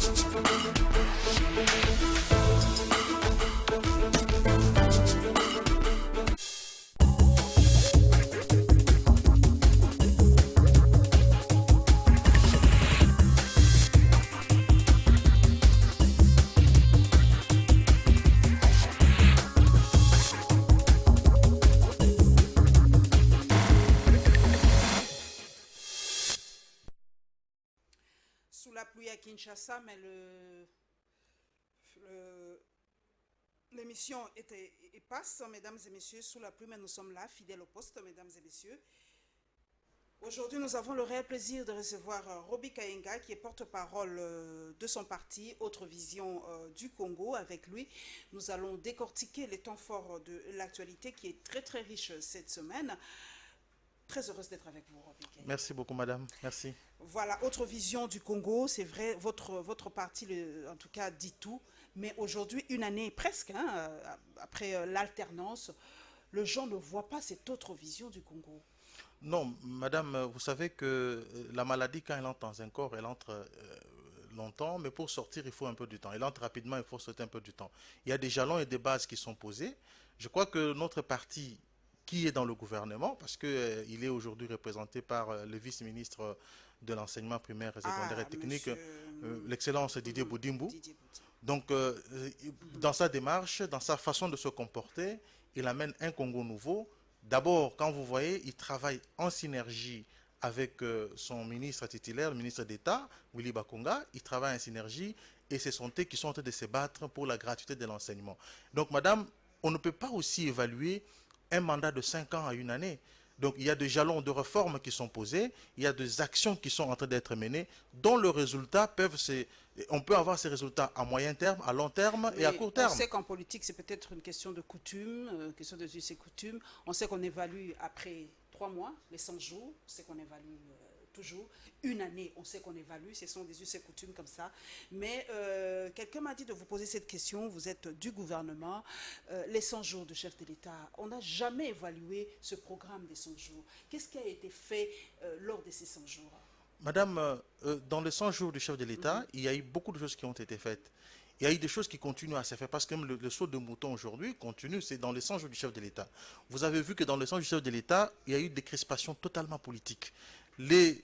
Sous la pluie à Kinshasa, mais l'émission passe, mesdames et messieurs, sous la pluie, mais nous sommes là, fidèles au poste, mesdames et messieurs. Aujourd'hui, nous avons le réel plaisir de recevoir Roby Kayenga, qui est porte-parole de son parti, Autre Vision du Congo. Avec lui, nous allons décortiquer les temps forts de l'actualité qui est très très riche cette semaine. Très heureuse d'être avec vous, Roby Kayenga. Merci beaucoup, madame. Merci. Voilà, Autre Vision du Congo, c'est vrai, votre parti, en tout cas, dit tout. Mais aujourd'hui, une année presque, hein, après l'alternance, les gens ne voient pas cette autre vision du Congo. Non, madame, vous savez que la maladie, quand elle entre dans un corps, elle entre longtemps, mais pour sortir, il faut un peu du temps. Elle entre rapidement, il faut sauter un peu du temps. Il y a des jalons et des bases qui sont posées. Je crois que notre parti, qui est dans le gouvernement, parce qu'il est aujourd'hui représenté par le vice-ministre de l'enseignement primaire, secondaire et technique, l'excellence Didier Boudimbo. Donc, dans sa démarche, dans sa façon de se comporter, il amène un Congo nouveau. D'abord, quand vous voyez, il travaille en synergie avec son ministre titulaire, le ministre d'État, Willy Bakonga. Il travaille en synergie et c'est son thé qui sont en train de se battre pour la gratuité de l'enseignement. Donc, madame, on ne peut pas aussi évaluer un mandat de 5 ans à une année. Donc, il y a des jalons de réformes qui sont posés, il y a des actions qui sont en train d'être menées, dont le résultat peuvent se... On peut avoir ces résultats à moyen terme, à long terme et à court terme. On sait qu'en politique, c'est peut-être une question de coutume, question de us et coutumes. On sait qu'on évalue après 3 mois, les 100 jours, on sait qu'on évalue toujours. Une année, on sait qu'on évalue, ce sont des us et coutumes comme ça. Mais quelqu'un m'a dit de vous poser cette question, vous êtes du gouvernement, les 100 jours du chef de l'État, on n'a jamais évalué ce programme des 100 jours. Qu'est-ce qui a été fait lors de ces 100 jours? Madame, dans les 100 jours du chef de l'État, il y a eu beaucoup de choses qui ont été faites. Il y a eu des choses qui continuent à se faire parce que même le saut de mouton aujourd'hui continue, c'est dans les 100 jours du chef de l'État. Vous avez vu que dans les 100 jours du chef de l'État, il y a eu des crispations totalement politiques. Les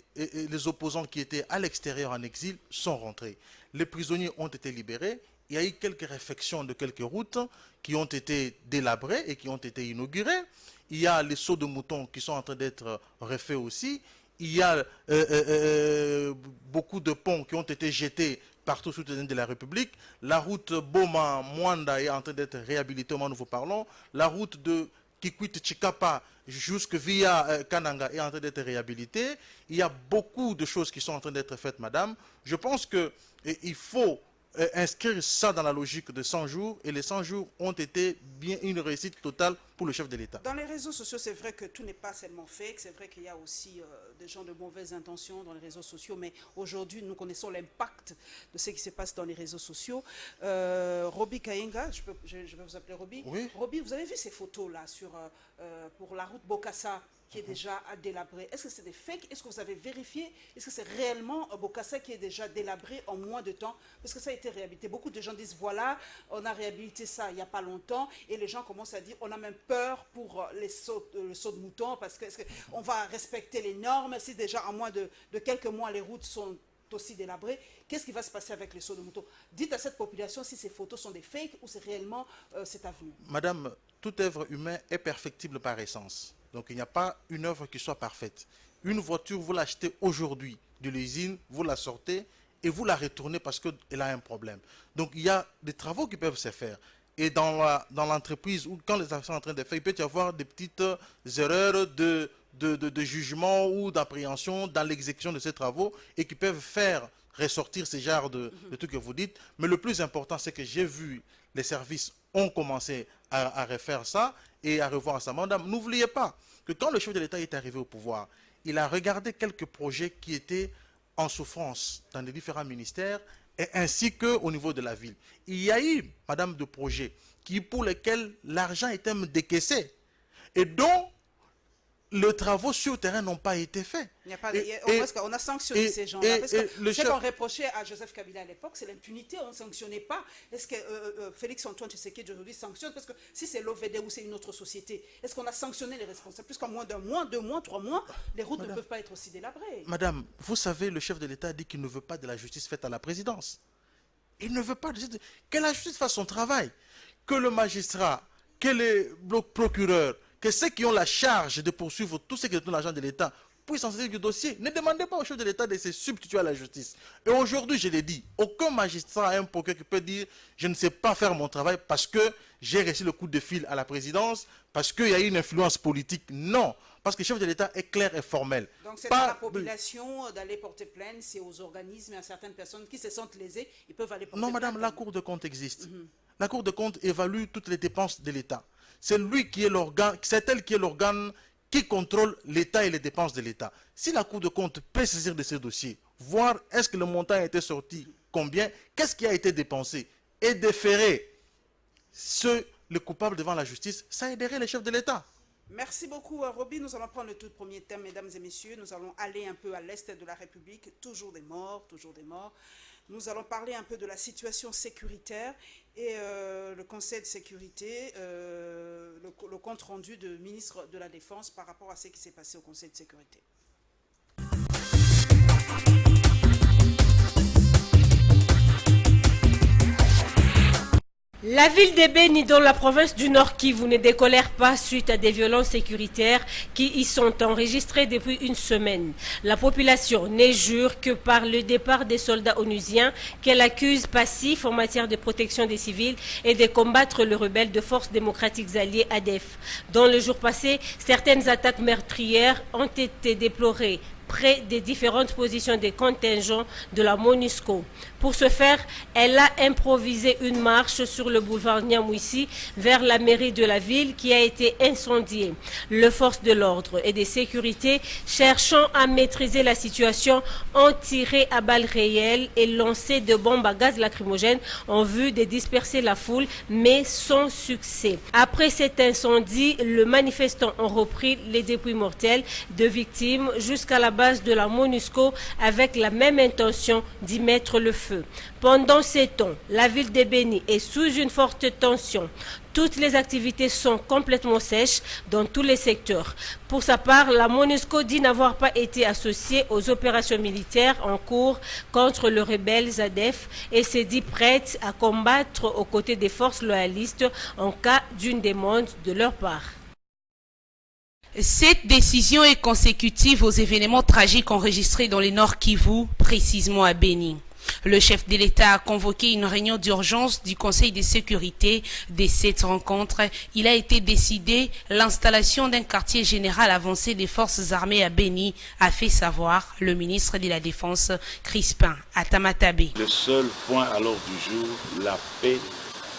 opposants qui étaient à l'extérieur en exil sont rentrés. Les prisonniers ont été libérés. Il y a eu quelques réfections de quelques routes qui ont été délabrées et qui ont été inaugurées. Il y a les sauts de moutons qui sont en train d'être refaits aussi. Il y a beaucoup de ponts qui ont été jetés partout sous le de la République. La route Boma-Mwanda est en train d'être réhabilitée au moment où nous vous parlons. La route de Kikwit-Chikapa jusque via Kananga est en train d'être réhabilitée. Il y a beaucoup de choses qui sont en train d'être faites, madame. Je pense qu'il faut inscrire ça dans la logique de 100 jours et les 100 jours ont été bien une réussite totale pour le chef de l'État. Dans les réseaux sociaux, c'est vrai que tout n'est pas seulement fake, c'est vrai qu'il y a aussi des gens de mauvaises intentions dans les réseaux sociaux, mais aujourd'hui, nous connaissons l'impact de ce qui se passe dans les réseaux sociaux. Roby Kayenga, je vais vous appeler Roby. Oui. Roby, vous avez vu ces photos-là pour la route Bokassa qui est déjà délabrée. Est-ce que c'est des fakes? Est-ce que vous avez vérifié? Est-ce que c'est réellement Bokassa qui est déjà délabré en moins de temps? Parce que ça a été réhabilité. Beaucoup de gens disent, voilà, on a réhabilité ça il n'y a pas longtemps, et les gens commencent à dire, on a même peur pour le saut de mouton, parce qu'on va respecter les normes. Si déjà en moins de quelques mois, les routes sont aussi délabrées, qu'est-ce qui va se passer avec les sauts de mouton? Dites à cette population si ces photos sont des fakes ou c'est réellement cet avenir. Madame, toute œuvre humaine est perfectible par essence. Donc il n'y a pas une œuvre qui soit parfaite. Une voiture, vous l'achetez aujourd'hui de l'usine, vous la sortez et vous la retournez parce qu'elle a un problème. Donc il y a des travaux qui peuvent se faire. Et dans l'entreprise, ou quand les actions sont en train de faire, il peut y avoir des petites erreurs de jugement ou d'appréhension dans l'exécution de ces travaux et qui peuvent faire ressortir ce genre de trucs que vous dites. Mais le plus important, c'est que j'ai vu les services ont commencé à refaire ça et à revoir ça. Madame, n'oubliez pas que quand le chef de l'État est arrivé au pouvoir, il a regardé quelques projets qui étaient en souffrance dans les différents ministères et ainsi qu'au niveau de la ville. Il y a eu, madame, de projets pour lesquels l'argent était décaissé et dont les travaux sur le terrain n'ont pas été faits. Il n'y a pas on a sanctionné ces gens-là. Parce que ce qu'on reprochait à Joseph Kabila à l'époque, c'est l'impunité. On ne sanctionnait pas. Est-ce que Félix-Antoine Tshisekedi aujourd'hui sanctionne? Parce que si c'est l'OVD ou c'est une autre société, est-ce qu'on a sanctionné les responsables? Puisqu'en moins d'un mois, 2 mois, 3 mois, les routes ne peuvent pas être aussi délabrées. Madame, vous savez, le chef de l'État dit qu'il ne veut pas de la justice faite à la présidence. Il ne veut pas que la justice fasse son travail. Que le magistrat, que les procureurs, que ceux qui ont la charge de poursuivre tous ceux qui détournent l'argent de l'État puissent s'en saisir du dossier. Ne demandez pas au chef de l'État de se substituer à la justice. Et aujourd'hui, je l'ai dit, aucun magistrat, un procureur qui peut dire « je ne sais pas faire mon travail parce que j'ai reçu le coup de fil à la présidence, parce qu'il y a eu une influence politique ». Non, parce que le chef de l'État est clair et formel. Donc c'est à la population d'aller porter plainte, c'est aux organismes et à certaines personnes qui se sentent lésées, ils peuvent aller porter plainte. Non, madame, la Cour de compte existe. La Cour de compte évalue toutes les dépenses de l'État. C'est lui qui est l'organe, c'est elle qui est l'organe qui contrôle l'État et les dépenses de l'État. Si la Cour de compte peut saisir de ces dossiers, voir est-ce que le montant a été sorti, combien, qu'est-ce qui a été dépensé, et déférer les coupables devant la justice, ça aiderait les chefs de l'État. Merci beaucoup, Roby. Nous allons prendre le tout premier thème, mesdames et messieurs. Nous allons aller un peu à l'est de la République. Toujours des morts, toujours des morts. Nous allons parler un peu de la situation sécuritaire et le Conseil de sécurité, le compte rendu du ministre de la Défense par rapport à ce qui s'est passé au Conseil de sécurité. La ville de Beni, dans la province du Nord Kivu, ne décolère pas suite à des violences sécuritaires qui y sont enregistrées depuis une semaine. La population ne jure que par le départ des soldats onusiens qu'elle accuse passifs en matière de protection des civils et de combattre le rebelle de Forces démocratiques alliées ADF. Dans le jour passé, certaines attaques meurtrières ont été déplorées près des différentes positions des contingents de la MONUSCO. Pour ce faire, elle a improvisé une marche sur le boulevard Niamouissi vers la mairie de la ville qui a été incendiée. Les forces de l'ordre et de sécurité, cherchant à maîtriser la situation, ont tiré à balles réelles et lancé de bombes à gaz lacrymogène en vue de disperser la foule, mais sans succès. Après cet incendie, les manifestants ont repris les dépouilles mortelles de victimes jusqu'à la base de la MONUSCO avec la même intention d'y mettre le feu. Pendant ces temps, la ville de Beni est sous une forte tension. Toutes les activités sont complètement sèches dans tous les secteurs. Pour sa part, la MONUSCO dit n'avoir pas été associée aux opérations militaires en cours contre le rebelle ZADF et s'est dit prête à combattre aux côtés des forces loyalistes en cas d'une demande de leur part. Cette décision est consécutive aux événements tragiques enregistrés dans le Nord Kivu, précisément à Beni. Le chef de l'État a convoqué une réunion d'urgence du Conseil de sécurité. De cette rencontre, il a été décidé l'installation d'un quartier général avancé des forces armées à Beni, a fait savoir le ministre de la Défense, Crispin Atamatabe. Le seul point à l'ordre du jour, la paix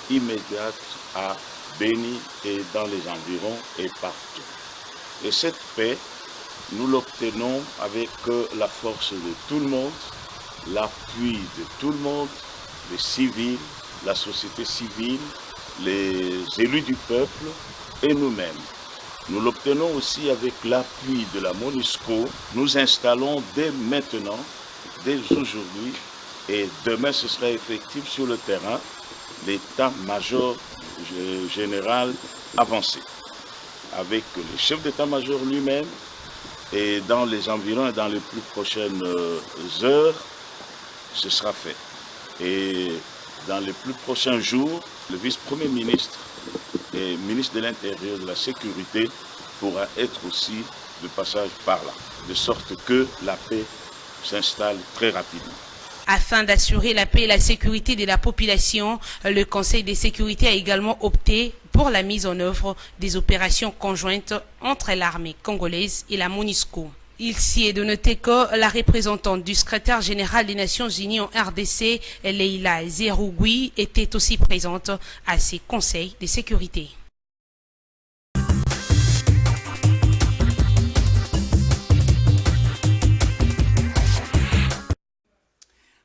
immédiate à Beni et dans les environs et partout. Et cette paix, nous l'obtenons avec la force de tout le monde, l'appui de tout le monde, les civils, la société civile, les élus du peuple et nous-mêmes. Nous l'obtenons aussi avec l'appui de la MONUSCO. Nous installons dès maintenant, dès aujourd'hui, et demain ce sera effectif sur le terrain, l'état-major général avancé, avec le chef d'état-major lui-même, et dans les environs et dans les plus prochaines heures, ce sera fait. Et dans les plus prochains jours, le vice-premier ministre et ministre de l'Intérieur et de la Sécurité pourra être aussi de passage par là, de sorte que la paix s'installe très rapidement. Afin d'assurer la paix et la sécurité de la population, le Conseil de sécurité a également opté pour la mise en œuvre des opérations conjointes entre l'armée congolaise et la MONUSCO. Il s'y est de noter que la représentante du secrétaire général des Nations Unies en RDC, Leila Zerougui, était aussi présente à ces conseils de sécurité.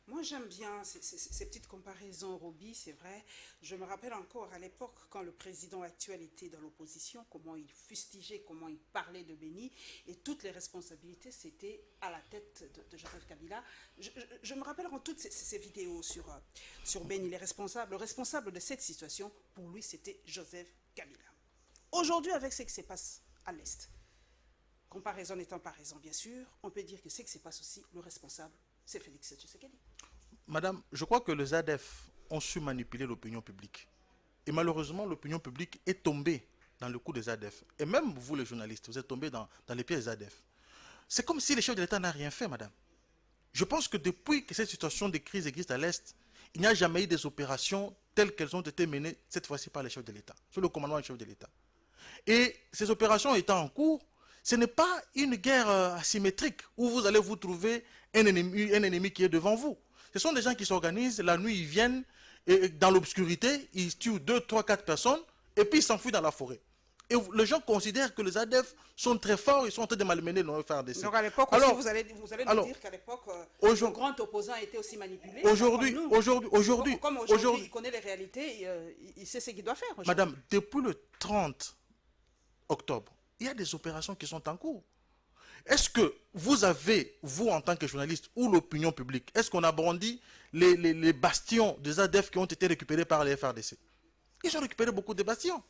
Moi, j'aime bien bien ces petites comparaisons, Roby, c'est vrai. Je me rappelle encore à l'époque, quand le président actuel était dans l'opposition, comment il fustigeait, comment il parlait de Béni, et toutes les responsabilités, c'était à la tête de Joseph Kabila. Je me rappelle en toutes ces vidéos sur Béni, le responsable de cette situation, pour lui, c'était Joseph Kabila. Aujourd'hui, avec ce qui se passe à l'Est, comparaison étant comparaison, bien sûr, on peut dire que ce qui se passe aussi, le responsable, c'est Félix Tshisekedi. Madame, je crois que les ADF ont su manipuler l'opinion publique. Et malheureusement, l'opinion publique est tombée dans le coup des ADF. Et même vous, les journalistes, vous êtes tombés dans les pieds des ADF. C'est comme si les chefs de l'État n'ont rien fait, madame. Je pense que depuis que cette situation de crise existe à l'Est, il n'y a jamais eu des opérations telles qu'elles ont été menées, cette fois-ci par les chefs de l'État, sous le commandement des chefs de l'État. Et ces opérations étant en cours, ce n'est pas une guerre asymétrique où vous allez vous trouver un ennemi qui est devant vous. Ce sont des gens qui s'organisent, la nuit ils viennent, et dans l'obscurité, ils tuent 2, 3, 4 personnes, et puis ils s'enfuient dans la forêt. Et les gens considèrent que les ADF sont très forts, ils sont en train de malmener nos FARDC. Donc à l'époque aussi, vous allez nous dire qu'à l'époque, le grand opposant était aussi manipulé. Aujourd'hui, il connaît les réalités, il sait ce qu'il doit faire. Madame, depuis le 30 octobre, il y a des opérations qui sont en cours. Est-ce que vous avez, vous en tant que journaliste ou l'opinion publique, est-ce qu'on a brandi les bastions des ADF qui ont été récupérés par les FARDC? Ils ont récupéré beaucoup de bastions.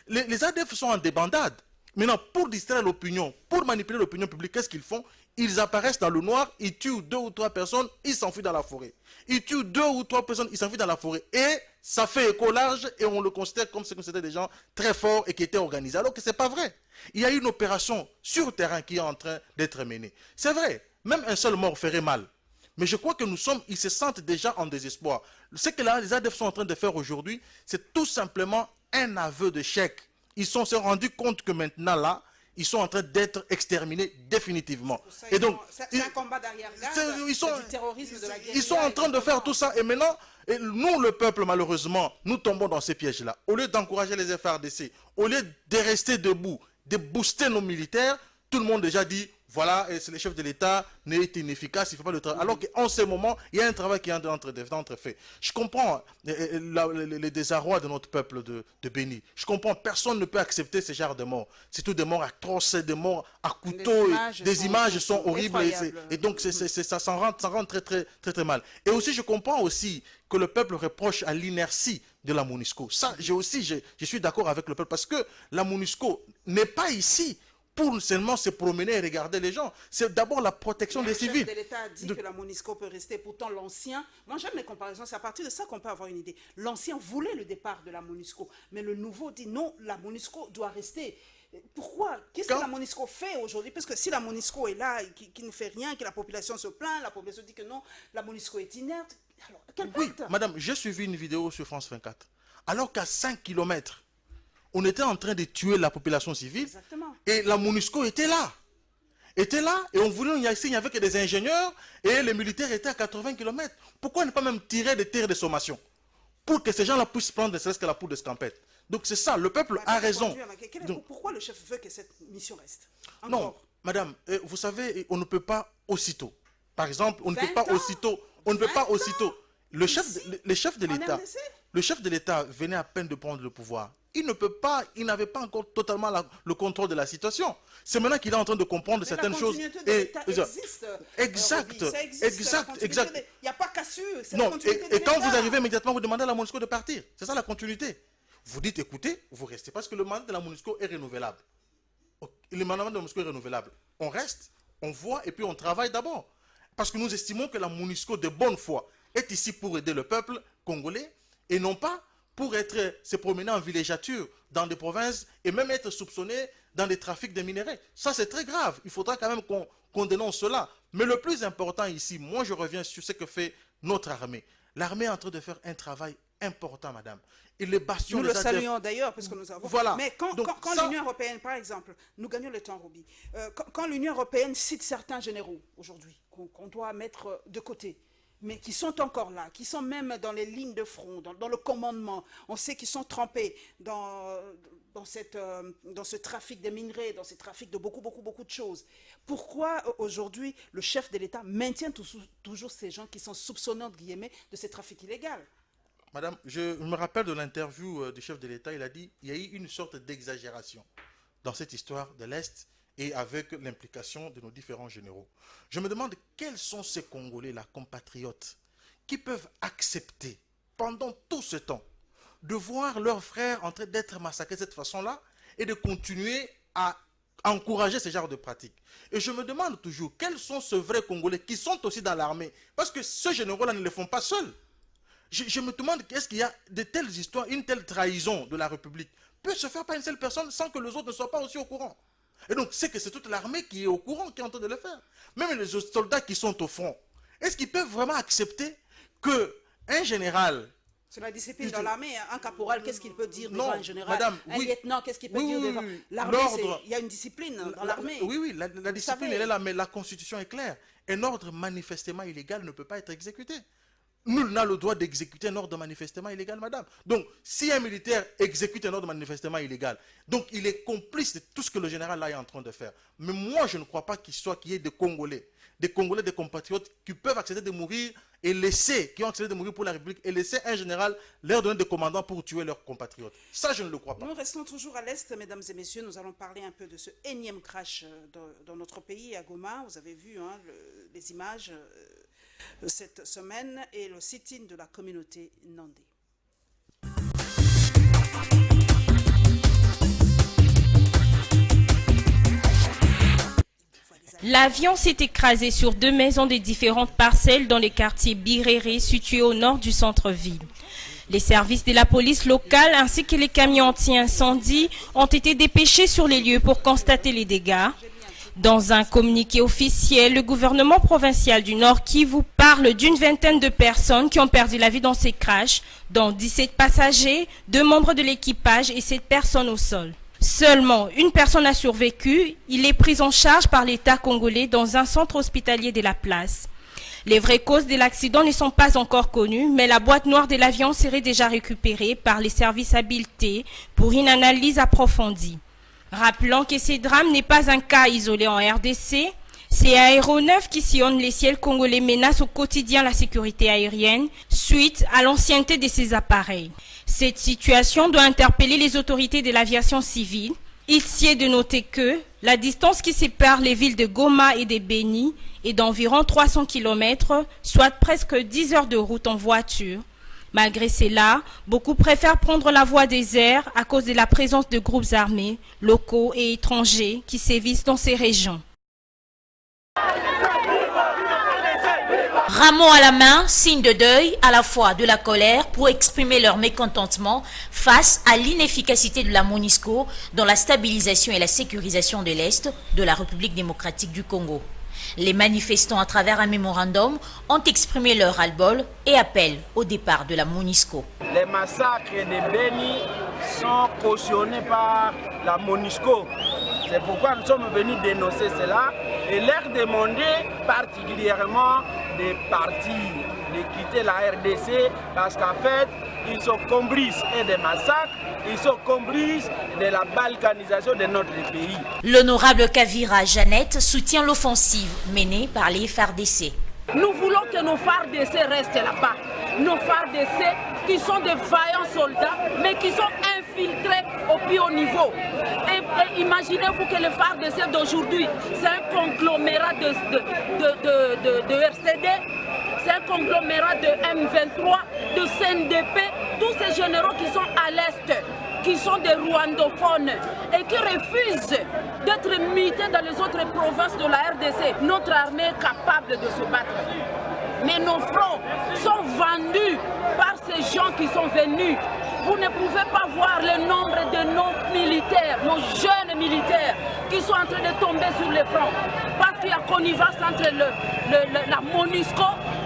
Les ADF sont en débandade. Maintenant, pour distraire l'opinion, pour manipuler l'opinion publique, qu'est-ce qu'ils font? Ils apparaissent dans le noir, ils tuent 2 ou 3 personnes, ils s'enfuient dans la forêt. Ils tuent 2 ou 3 personnes, ils s'enfuient dans la forêt. Et ça fait écho large et on le considère comme si c'était des gens très forts et qui étaient organisés. Alors que ce n'est pas vrai. Il y a une opération sur terrain qui est en train d'être menée. C'est vrai, même un seul mort ferait mal. Mais je crois que ils se sentent déjà en désespoir. Ce que les ADF sont en train de faire aujourd'hui, c'est tout simplement un aveu d'échec. Ils se sont rendus compte que maintenant, là, ils sont en train d'être exterminés définitivement. Et donc, c'est un combat d'arrière-garde, du terrorisme, de la guerre. Ils sont en train de faire tout ça. Et maintenant, nous, le peuple, malheureusement, nous tombons dans ces pièges-là. Au lieu d'encourager les FARDC, au lieu de rester debout, de booster nos militaires, tout le monde déjà dit, voilà, c'est le chef de l'État, n'est inefficace, il ne fait pas le travail. Alors qu'en ce moment, il y a un travail qui est entre fait. Je comprends les désarrois de notre peuple de Béni. Je comprends, personne ne peut accepter ce genre de morts. C'est tout des morts atroces, des morts à couteau, des images sont horribles. Et donc, ça s'en rend très, très, très, très mal. Et aussi, je comprends aussi que le peuple reproche à l'inertie de la MONUSCO. Ça, je suis d'accord avec le peuple parce que la MONUSCO n'est pas ici pour seulement se promener et regarder les gens. C'est d'abord la protection des civils. Le chef de l'État a dit que la MONUSCO peut rester. Pourtant, l'ancien, moi j'aime les comparaisons, c'est à partir de ça qu'on peut avoir une idée. L'ancien voulait le départ de la MONUSCO, mais le nouveau dit non, la MONUSCO doit rester. Pourquoi? Qu'est-ce que la MONUSCO fait aujourd'hui? Parce que si la MONUSCO est là, qui ne fait rien, que la population se plaint, la population dit que non, la MONUSCO est inerte. Alors, quelle oui, madame, j'ai suivi une vidéo sur France 24. Alors qu'à 5 km, on était en train de tuer la population civile. Exactement. Et la MONUSCO était là. Et on voulait y aller, il n'y avait que des ingénieurs et les militaires étaient à 80 km. Pourquoi ne pas même tirer des tirs de sommation pour que ces gens-là puissent prendre ne serait-ce que la poudre d'escampette? Donc c'est ça, le peuple a raison. Donc, pourquoi le chef veut que cette mission reste? Non, madame, vous savez, on ne peut pas aussitôt. Par exemple, on ne peut pas aussitôt. On ne peut pas aussitôt. Le chef de l'État venait à peine de prendre le pouvoir. Il n'avait pas encore totalement le contrôle de la situation. C'est maintenant qu'il est en train de comprendre certaines choses. Exact. Il n'y a pas cassure. Non, et quand vous arrivez immédiatement, vous demandez à la MONUSCO de partir. C'est ça la continuité. Vous dites, écoutez, vous restez parce que le mandat de la MONUSCO est renouvelable. Le mandat de la MONUSCO est renouvelable. On reste, on voit et puis on travaille d'abord. Parce que nous estimons que la MONUSCO de bonne foi est ici pour aider le peuple congolais et non pas pour se promener en villégiature dans des provinces et même être soupçonné dans des trafics de minerais. Ça, c'est très grave. Il faudra quand même qu'on dénonce cela. Mais le plus important ici, moi, je reviens sur ce que fait notre armée. L'armée est en train de faire un travail important, madame. Et les bastions... Nous le saluons d'ailleurs, parce que nous avons... Voilà. Mais quand l'Union européenne, par exemple, nous gagnons le temps, Roby, quand l'Union européenne cite certains généraux, aujourd'hui, qu'on doit mettre de côté, mais qui sont encore là, qui sont même dans les lignes de front, dans le commandement. On sait qu'ils sont trempés dans dans ce trafic des minerais, dans ce trafic de beaucoup de choses. Pourquoi aujourd'hui le chef de l'État maintient toujours ces gens qui sont soupçonnés, entre guillemets, de ces trafics illégaux? Madame, je me rappelle de l'interview du chef de l'État, il a dit qu'il y a eu une sorte d'exagération dans cette histoire de l'Est et avec l'implication de nos différents généraux. Je me demande quels sont ces Congolais-là, compatriotes, qui peuvent accepter pendant tout ce temps de voir leurs frères en train d'être massacrés de cette façon-là et de continuer à encourager ce genre de pratiques. Et je me demande toujours, quels sont ces vrais Congolais qui sont aussi dans l'armée? Parce que ces généraux-là ne le font pas seuls. Je me demande, est-ce qu'il y a de telles histoires, une telle trahison de la République peut se faire par une seule personne sans que les autres ne soient pas aussi au courant? Et donc, c'est que c'est toute l'armée qui est au courant, qui est en train de le faire. Même les soldats qui sont au front, est-ce qu'ils peuvent vraiment accepter qu'un général... C'est la discipline dans l'armée. Un caporal, qu'est-ce qu'il peut dire devant un général? Madame, un lieutenant, qu'est-ce qu'il peut dire devant l'armée? Il y a une discipline dans l'armée. Oui, la discipline, elle est là, mais la Constitution est claire. Un ordre manifestement illégal ne peut pas être exécuté. Nul n'a le droit d'exécuter un ordre manifestement illégal, madame. Donc, si un militaire exécute un ordre manifestement illégal, donc il est complice de tout ce que le général là est en train de faire. Mais moi, je ne crois pas qu'il y ait des Congolais, des compatriotes qui peuvent accepter de mourir et qui ont accepté de mourir pour la République et laisser un général leur donner des commandants pour tuer leurs compatriotes. Ça, je ne le crois pas. Nous restons toujours à l'Est, mesdames et messieurs. Nous allons parler un peu de ce énième crash dans notre pays, à Goma. Vous avez vu les images cette semaine et le sit-in de la communauté Nandé. L'avion s'est écrasé sur 2 maisons de différentes parcelles dans les quartiers Biréré, situés au nord du centre-ville. Les services de la police locale ainsi que les camions anti-incendie ont été dépêchés sur les lieux pour constater les dégâts. Dans un communiqué officiel, le gouvernement provincial du Nord Kivu parle d'une vingtaine de personnes qui ont perdu la vie dans ces crashs, dont 17 passagers, 2 membres de l'équipage et 7 personnes au sol. Seulement une personne a survécu. Il est pris en charge par l'État congolais dans un centre hospitalier de la place. Les vraies causes de l'accident ne sont pas encore connues, mais la boîte noire de l'avion serait déjà récupérée par les services habilités pour une analyse approfondie. Rappelons que ce drame n'est pas un cas isolé en RDC. Ces aéronefs qui sillonnent les ciels congolais menacent au quotidien la sécurité aérienne suite à l'ancienneté de ces appareils. Cette situation doit interpeller les autorités de l'aviation civile. Il sied de noter que la distance qui sépare les villes de Goma et de Beni est d'environ 300 km, soit presque 10 heures de route en voiture. Malgré cela, beaucoup préfèrent prendre la voie des airs à cause de la présence de groupes armés, locaux et étrangers qui sévissent dans ces régions. Rameau à la main, signe de deuil, à la fois de la colère pour exprimer leur mécontentement face à l'inefficacité de la MONUSCO dans la stabilisation et la sécurisation de l'Est de la République démocratique du Congo. Les manifestants, à travers un mémorandum, ont exprimé leur ras-le-bol et appellent au départ de la MONUSCO. Les massacres de Beni sont cautionnés par la MONUSCO. C'est pourquoi nous sommes venus dénoncer cela et leur demander particulièrement des partis de quitter la RDC parce qu'en fait, ils sont complices et des massacres, ils sont complices de la balkanisation de notre pays. L'honorable Kavira Jeannette soutient l'offensive menée par les FARDC. Nous voulons que nos FARDC restent là-bas. Nos FARDC qui sont de vaillants soldats, mais qui sont infiltrés au plus haut niveau. Et imaginez-vous que les FARDC d'aujourd'hui, c'est un conglomérat de RCD, c'est un conglomérat de M23, de CNDP, tous ces généraux qui sont à l'Est, qui sont des rwandophones et qui refusent d'être mutés dans les autres provinces de la RDC. Notre armée est capable de se battre. Mais nos fronts sont vendus par ces gens qui sont venus. Vous ne pouvez pas voir le nombre de nos militaires, nos jeunes militaires, qui sont en train de tomber sur les fronts. Parce qu'il y a connivence entre la MONUSCO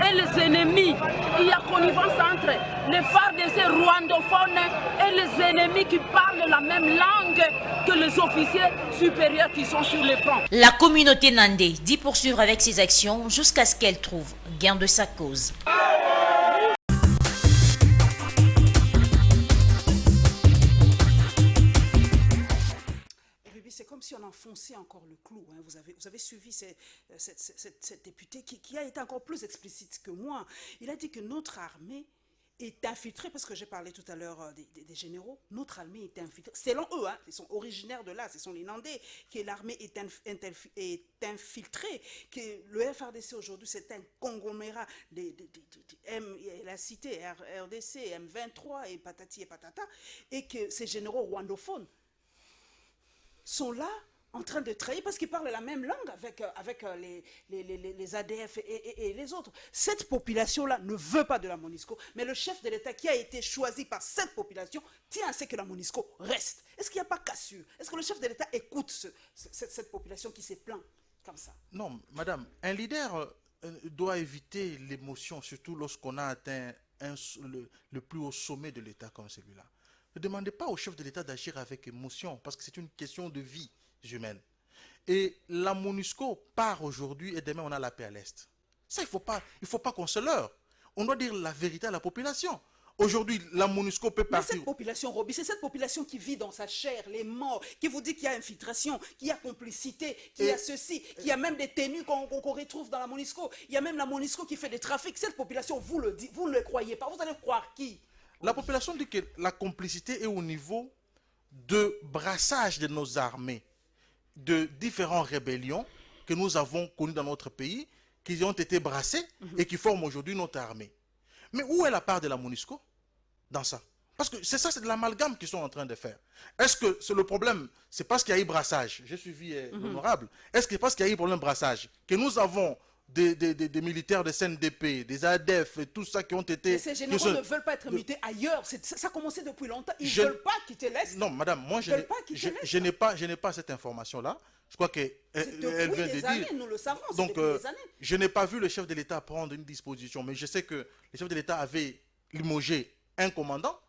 et les ennemis. Il y a connivence entre les FARDC rwandophones et les ennemis qui parlent la même langue que les officiers supérieurs qui sont sur les fronts. La communauté Nandé dit poursuivre avec ses actions jusqu'à ce qu'elle trouve gain de sa cause. enfoncé encore le clou. Hein. Vous avez suivi cette députée qui a été encore plus explicite que moi. Il a dit que notre armée est infiltrée, parce que j'ai parlé tout à l'heure des généraux, notre armée est infiltrée. Selon eux, hein, ils sont originaires de là, ce sont les Nandais, que l'armée est infiltrée, que le FRDC aujourd'hui, c'est un conglomérat elle a cité RDC, M23 et patati et patata, et que ces généraux rwandophones sont là en train de trahir parce qu'ils parlent la même langue avec les ADF et les autres. Cette population-là ne veut pas de la MONUSCO, mais le chef de l'État qui a été choisi par cette population tient à ce que la MONUSCO reste. Est-ce qu'il n'y a pas cassure? Est-ce que le chef de l'État écoute cette population qui se plaint comme ça? Non, madame, un leader doit éviter l'émotion, surtout lorsqu'on a atteint le plus haut sommet de l'État comme celui-là. Ne demandez pas au chef de l'État d'agir avec émotion, parce que c'est une question de vie humaine. Et la MONUSCO part aujourd'hui et demain on a la paix à l'Est. Ça, il faut pas qu'on se leurre. On doit dire la vérité à la population. Aujourd'hui, la MONUSCO peut partir... Mais cette population, Roby, c'est cette population qui vit dans sa chair, les morts, qui vous dit qu'il y a infiltration, qu'il y a complicité, qu'il y a ceci, qu'il y a même des tenues qu'on retrouve dans la MONUSCO. Il y a même la MONUSCO qui fait des trafics. Cette population, vous le dites, vous ne le croyez pas. Vous allez croire qui? La population dit que la complicité est au niveau de brassage de nos armées, de différentes rébellions que nous avons connues dans notre pays, qui ont été brassées et qui forment aujourd'hui notre armée. Mais où est la part de la MONUSCO dans ça? Parce que c'est ça, c'est de l'amalgame qu'ils sont en train de faire. Est-ce que c'est le problème, c'est parce qu'il y a eu brassage? J'ai suivi l'honorable. Est-ce que c'est parce qu'il y a eu problème de brassage que nous avons des militaires de CNDP, des ADF et tout ça qui ont été... Mais ces généraux ne veulent pas être mutés ailleurs. Ça a commencé depuis longtemps. Ils ne veulent pas quitter l'Est. Non, madame, moi, je n'ai pas cette information-là. Je crois qu'elle vient de dire... Nous le savons, donc, depuis des années. Je n'ai pas vu le chef de l'État prendre une disposition, mais je sais que le chef de l'État avait limogé un commandant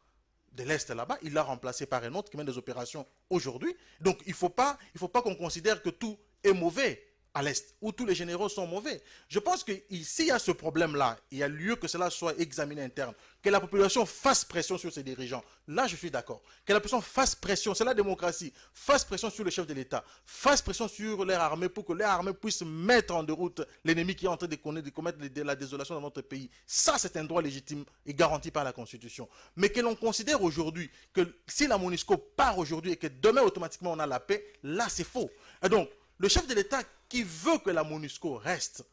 de l'Est là-bas. Il l'a remplacé par un autre qui mène des opérations aujourd'hui. Donc, il ne faut pas qu'on considère que tout est mauvais à l'Est, où tous les généraux sont mauvais. Je pense que s'il y a ce problème-là, il y a lieu que cela soit examiné interne, que la population fasse pression sur ses dirigeants. Là, je suis d'accord. Que la population fasse pression, c'est la démocratie, fasse pression sur le chef de l'État, fasse pression sur leur armée pour que leur armée puisse mettre en déroute l'ennemi qui est en train de commettre la désolation dans notre pays. Ça, c'est un droit légitime et garanti par la Constitution. Mais que l'on considère aujourd'hui que si la MONUSCO part aujourd'hui et que demain, automatiquement, on a la paix, là, c'est faux. Et donc, le chef de l'État qui veut que la MONUSCO reste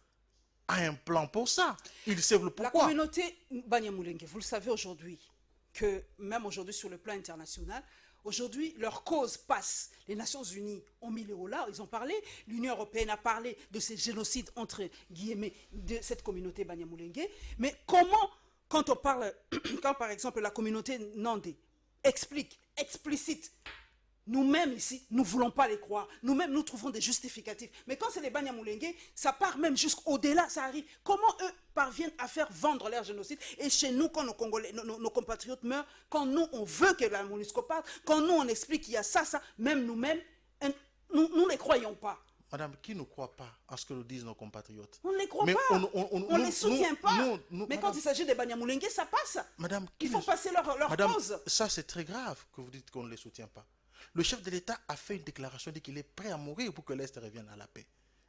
a un plan pour ça. Il sait le pourquoi. La communauté Banyamulenge, vous le savez aujourd'hui, que même aujourd'hui sur le plan international, aujourd'hui leur cause passe. Les Nations Unies ont mis le haut là, ils ont parlé, l'Union Européenne a parlé de ces génocides entre guillemets de cette communauté Banyamulenge. Mais comment, quand on parle, quand par exemple la communauté Nandé explicite, nous-mêmes ici, nous ne voulons pas les croire. Nous-mêmes, nous trouvons des justificatifs. Mais quand c'est les Banyamulenge, ça part même jusqu'au-delà, ça arrive. Comment eux parviennent à faire vendre leur génocide? Et chez nous, quand nos compatriotes meurent, quand nous, on veut que la MONUSCO parte, quand nous, on explique qu'il y a ça, même nous-mêmes, nous ne croyons pas. Madame, qui ne croit pas à ce que nous disent nos compatriotes? On ne les croit pas. On ne les soutient pas. Mais madame, quand il s'agit des Banyamulenge, ça passe. Madame, il faut passer leur cause. Ça, c'est très grave que vous dites qu'on ne les soutient pas. Le chef de l'État a fait une déclaration, dit qu'il est prêt à mourir pour que l'Est revienne à la paix.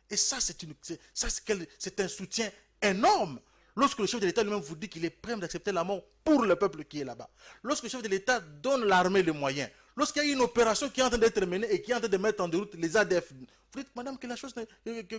Et ça, c'est un soutien énorme. Lorsque le chef de l'État lui-même vous dit qu'il est prêt à accepter la mort pour le peuple qui est là-bas. Lorsque le chef de l'État donne l'armée les moyens. Lorsqu'il y a une opération qui est en train d'être menée et qui est en train de mettre en déroute les ADF. Vous dites, madame, que la chose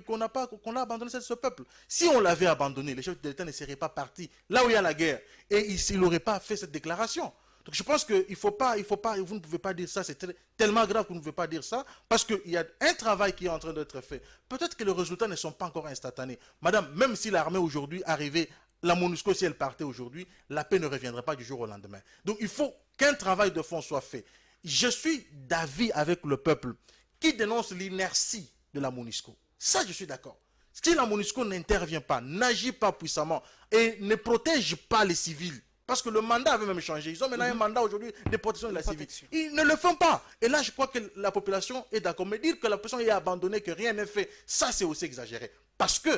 qu'on a abandonné ce peuple. Si on l'avait abandonné, le chef de l'État ne serait pas parti là où il y a la guerre. Et il n'aurait pas fait cette déclaration. Donc je pense qu'il ne faut pas, vous ne pouvez pas dire ça, c'est tellement grave que vous ne pouvez pas dire ça, parce qu'il y a un travail qui est en train d'être fait. Peut-être que les résultats ne sont pas encore instantanés. Madame, même si l'armée aujourd'hui arrivait, la MONUSCO, si elle partait aujourd'hui, la paix ne reviendrait pas du jour au lendemain. Donc il faut qu'un travail de fond soit fait. Je suis d'avis avec le peuple qui dénonce l'inertie de la MONUSCO. Ça, je suis d'accord. Si la MONUSCO n'intervient pas, n'agit pas puissamment et ne protège pas les civils, parce que le mandat avait même changé. Ils ont maintenant un mandat aujourd'hui de protection de la civile. Ils ne le font pas. Et là, je crois que la population est d'accord. Mais dire que la population est abandonnée, que rien n'est fait, ça c'est aussi exagéré. Parce que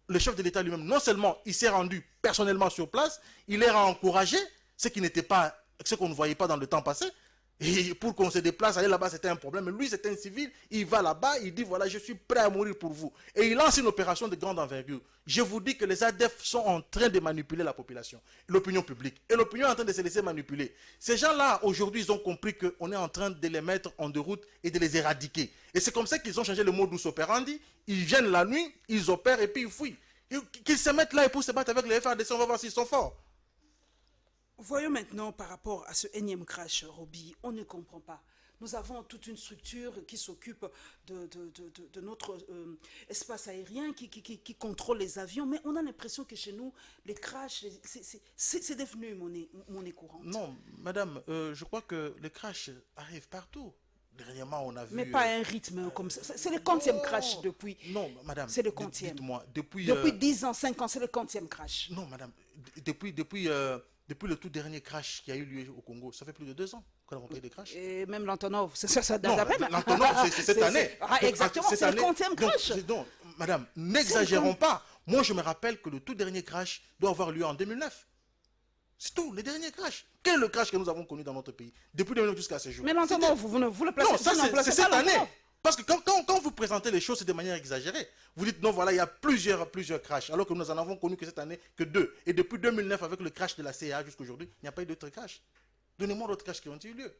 le chef de l'État lui-même, non seulement il s'est rendu personnellement sur place, il les a encouragés, ce qu'on ne voyait pas dans le temps passé. Et pour qu'on se déplace, aller là-bas, c'était un problème. Mais lui, c'était un civil. Il va là-bas, il dit, voilà, je suis prêt à mourir pour vous. Et il lance une opération de grande envergure. Je vous dis que les ADF sont en train de manipuler la population, l'opinion publique. Et l'opinion est en train de se laisser manipuler. Ces gens-là, aujourd'hui, ils ont compris qu'on est en train de les mettre en déroute et de les éradiquer. Et c'est comme ça qu'ils ont changé le modus operandi. Ils viennent la nuit, ils opèrent et puis ils fuient. Qu'ils se mettent là et pour se battre avec les FARDC, on va voir s'ils sont forts. Voyons maintenant par rapport à ce énième crash, Roby, on ne comprend pas. Nous avons toute une structure qui s'occupe de notre espace aérien, qui contrôle les avions, mais on a l'impression que chez nous, les crashs, c'est devenu monnaie courante. Non, madame, je crois que les crashs arrivent partout. Dernièrement, on a vu... Mais pas un rythme comme ça. C'est le 40e crash depuis... Non, madame. C'est le 40e. Dites-moi, depuis 10 ans, 5 ans, c'est le 40e crash. Non, madame. Depuis le tout dernier crash qui a eu lieu au Congo, ça fait plus de 2 ans qu'on a payé des crashs. Et même l'Antonov, ça date à peine. L'Antonov, c'est cette année. Exactement, c'est le 40e crash. Non, madame, n'exagérons pas. Moi, je me rappelle que le tout dernier crash doit avoir lieu en 2009. C'est tout, le dernier crash. Quel est le crash que nous avons connu dans notre pays depuis 2009 jusqu'à ce jour? Mais l'Antonov, vous le placez. Non, ça c'est cette année. Parce que quand vous présentez les choses, c'est de manière exagérée. Vous dites, non, voilà, il y a plusieurs crashs, alors que nous en avons connu que cette année que 2. Et depuis 2009, avec le crash de la CIA jusqu'à aujourd'hui, il n'y a pas eu d'autres crashs. Donnez-moi d'autres crashs qui ont eu lieu.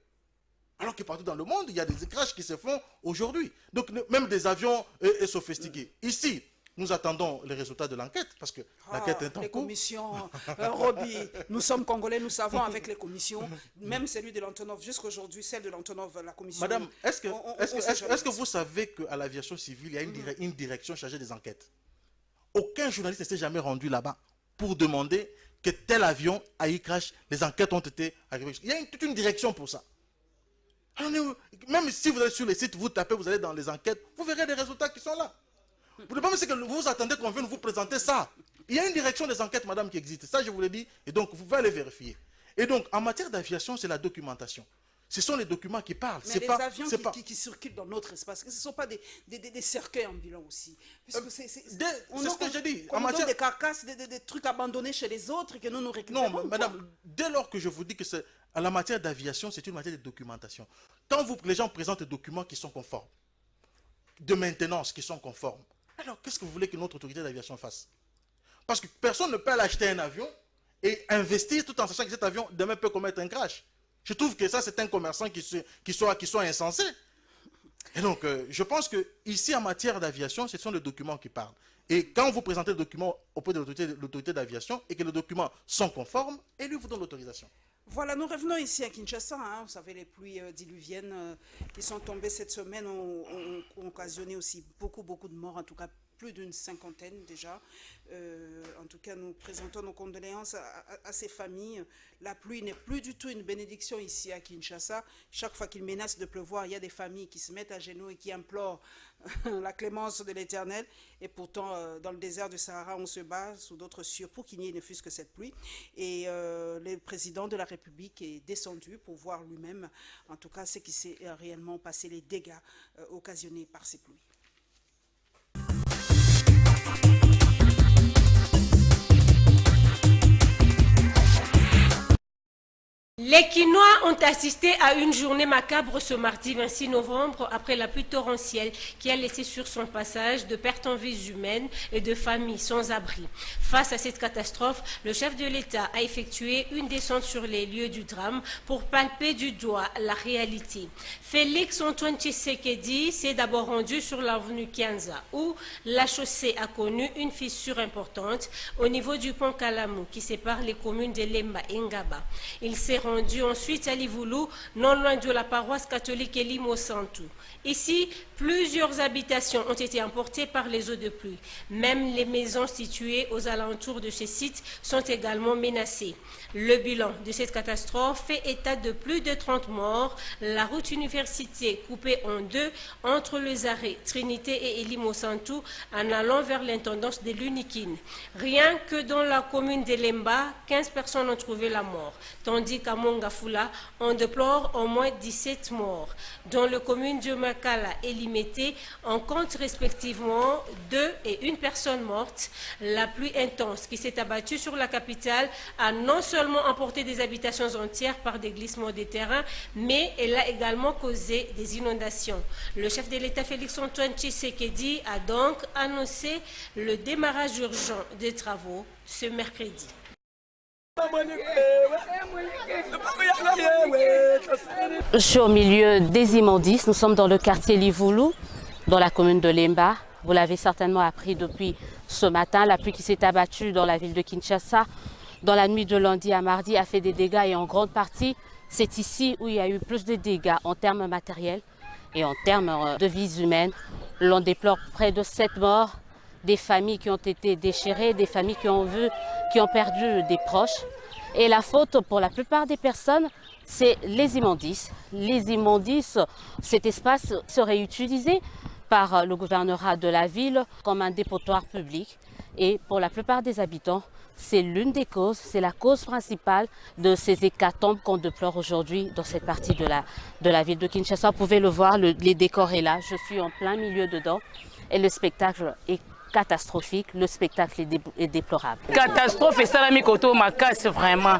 Alors que partout dans le monde, il y a des crashs qui se font aujourd'hui. Donc, même des avions sophistiqués. Ici, nous attendons les résultats de l'enquête, parce que l'enquête est en cours. Les commissions, Roby, nous sommes Congolais, nous savons avec les commissions, même celui de l'Antonov, jusqu'à aujourd'hui, celle de l'Antonov, la commission... Madame, est-ce que vous savez qu'à l'aviation civile, il y a une direction chargée des enquêtes? Aucun journaliste ne s'est jamais rendu là-bas pour demander que tel avion a eu crash, les enquêtes ont été arrivées. Il y a toute une direction pour ça. Alors, même si vous allez sur les sites, vous tapez, vous allez dans les enquêtes, vous verrez des résultats qui sont là. Vous ne pouvez pas penser que vous attendez qu'on vienne vous présenter ça. Il y a une direction des enquêtes, madame, qui existe. Ça, je vous l'ai dit. Et donc, vous pouvez aller vérifier. Et donc, en matière d'aviation, c'est la documentation. Ce sont les documents qui parlent. Mais les avions qui circulent dans notre espace, ce ne sont pas des cercueils ambulants aussi. Parce que c'est ce que j'ai dit. On nous donne des carcasses, des trucs abandonnés chez les autres et que nous nous récupérons. Non, madame, dès lors que je vous dis que à la matière d'aviation, c'est une matière de documentation. Quand les gens présentent des documents qui sont conformes, de maintenance qui sont conformes, alors qu'est-ce que vous voulez que notre autorité d'aviation fasse? Parce que personne ne peut aller acheter un avion et investir tout en sachant que cet avion demain peut commettre un crash. Je trouve que ça, c'est un commerçant qui soit insensé. Et donc, je pense que ici, en matière d'aviation, ce sont les documents qui parlent. Et quand vous présentez le document auprès de l'autorité d'aviation et que les documents sont conformes, et lui vous donne l'autorisation. Voilà, nous revenons ici à Kinshasa. Vous savez, les pluies diluviennes qui sont tombées cette semaine ont occasionné aussi beaucoup de morts, en tout cas plus d'une 50aine déjà. En tout cas, nous présentons nos condoléances à ces familles. La pluie n'est plus du tout une bénédiction ici à Kinshasa. Chaque fois qu'il menace de pleuvoir, il y a des familles qui se mettent à genoux et qui implorent la clémence de l'Éternel. Et pourtant, dans le désert du Sahara, on se bat sous d'autres cieux pour qu'il n'y ait ne fût-ce que cette pluie. Et le président de la République est descendu pour voir lui-même, en tout cas, ce qui s'est réellement passé, les dégâts occasionnés par ces pluies. Les Quinois ont assisté à une journée macabre ce mardi 26 novembre après la pluie torrentielle qui a laissé sur son passage de pertes en vies humaines et de familles sans abri. Face à cette catastrophe, le chef de l'État a effectué une descente sur les lieux du drame pour palper du doigt la réalité. Félix Antoine Tshisekedi s'est d'abord rendu sur l'avenue Kianza où la chaussée a connu une fissure importante au niveau du pont Kalamou qui sépare les communes de Lemba et Ngaba. Il s'est rendu ensuite à Livoulou, non loin de la paroisse catholique Elimo Santou. Ici, plusieurs habitations ont été emportées par les eaux de pluie. Même les maisons situées aux alentours de ce site sont également menacées. Le bilan de cette catastrophe fait état de plus de 30 morts. La route université coupée en deux entre les arrêts Trinité et Elimo Santou en allant vers l'intendance de l'Unikine. Rien que dans la commune de Lemba, 15 personnes ont trouvé la mort, tandis qu'à Mongafula, on déplore au moins 17 morts. Dans la commune de Makala et Limete, on compte respectivement 2 et 1 personne morte. La pluie intense qui s'est abattue sur la capitale a non seulement seulement emporté des habitations entières par des glissements des terrains, mais elle a également causé des inondations. Le chef de l'État Félix-Antoine Tshisekedi a donc annoncé le démarrage urgent des travaux ce mercredi. Je suis au milieu des immondices. Nous sommes dans le quartier Livoulou, dans la commune de Lemba. Vous l'avez certainement appris depuis ce matin. La pluie qui s'est abattue dans la ville de Kinshasa dans la nuit de lundi à mardi a fait des dégâts et en grande partie, c'est ici où il y a eu plus de dégâts en termes matériels et en termes de vies humaines. L'on déplore près de 7 morts, des familles qui ont été déchirées, des familles qui ont perdu des proches. Et la faute pour la plupart des personnes, c'est les immondices. Les immondices, cet espace serait utilisé par le gouvernorat de la ville comme un dépotoir public. Et pour la plupart des habitants, c'est l'une des causes, c'est la cause principale de ces hécatombes qu'on déplore aujourd'hui dans cette partie de la ville de Kinshasa. Vous pouvez le voir, les décors est là, je suis en plein milieu dedans et le spectacle est catastrophique, le spectacle est déplorable. Catastrophe et salami koto makas vraiment.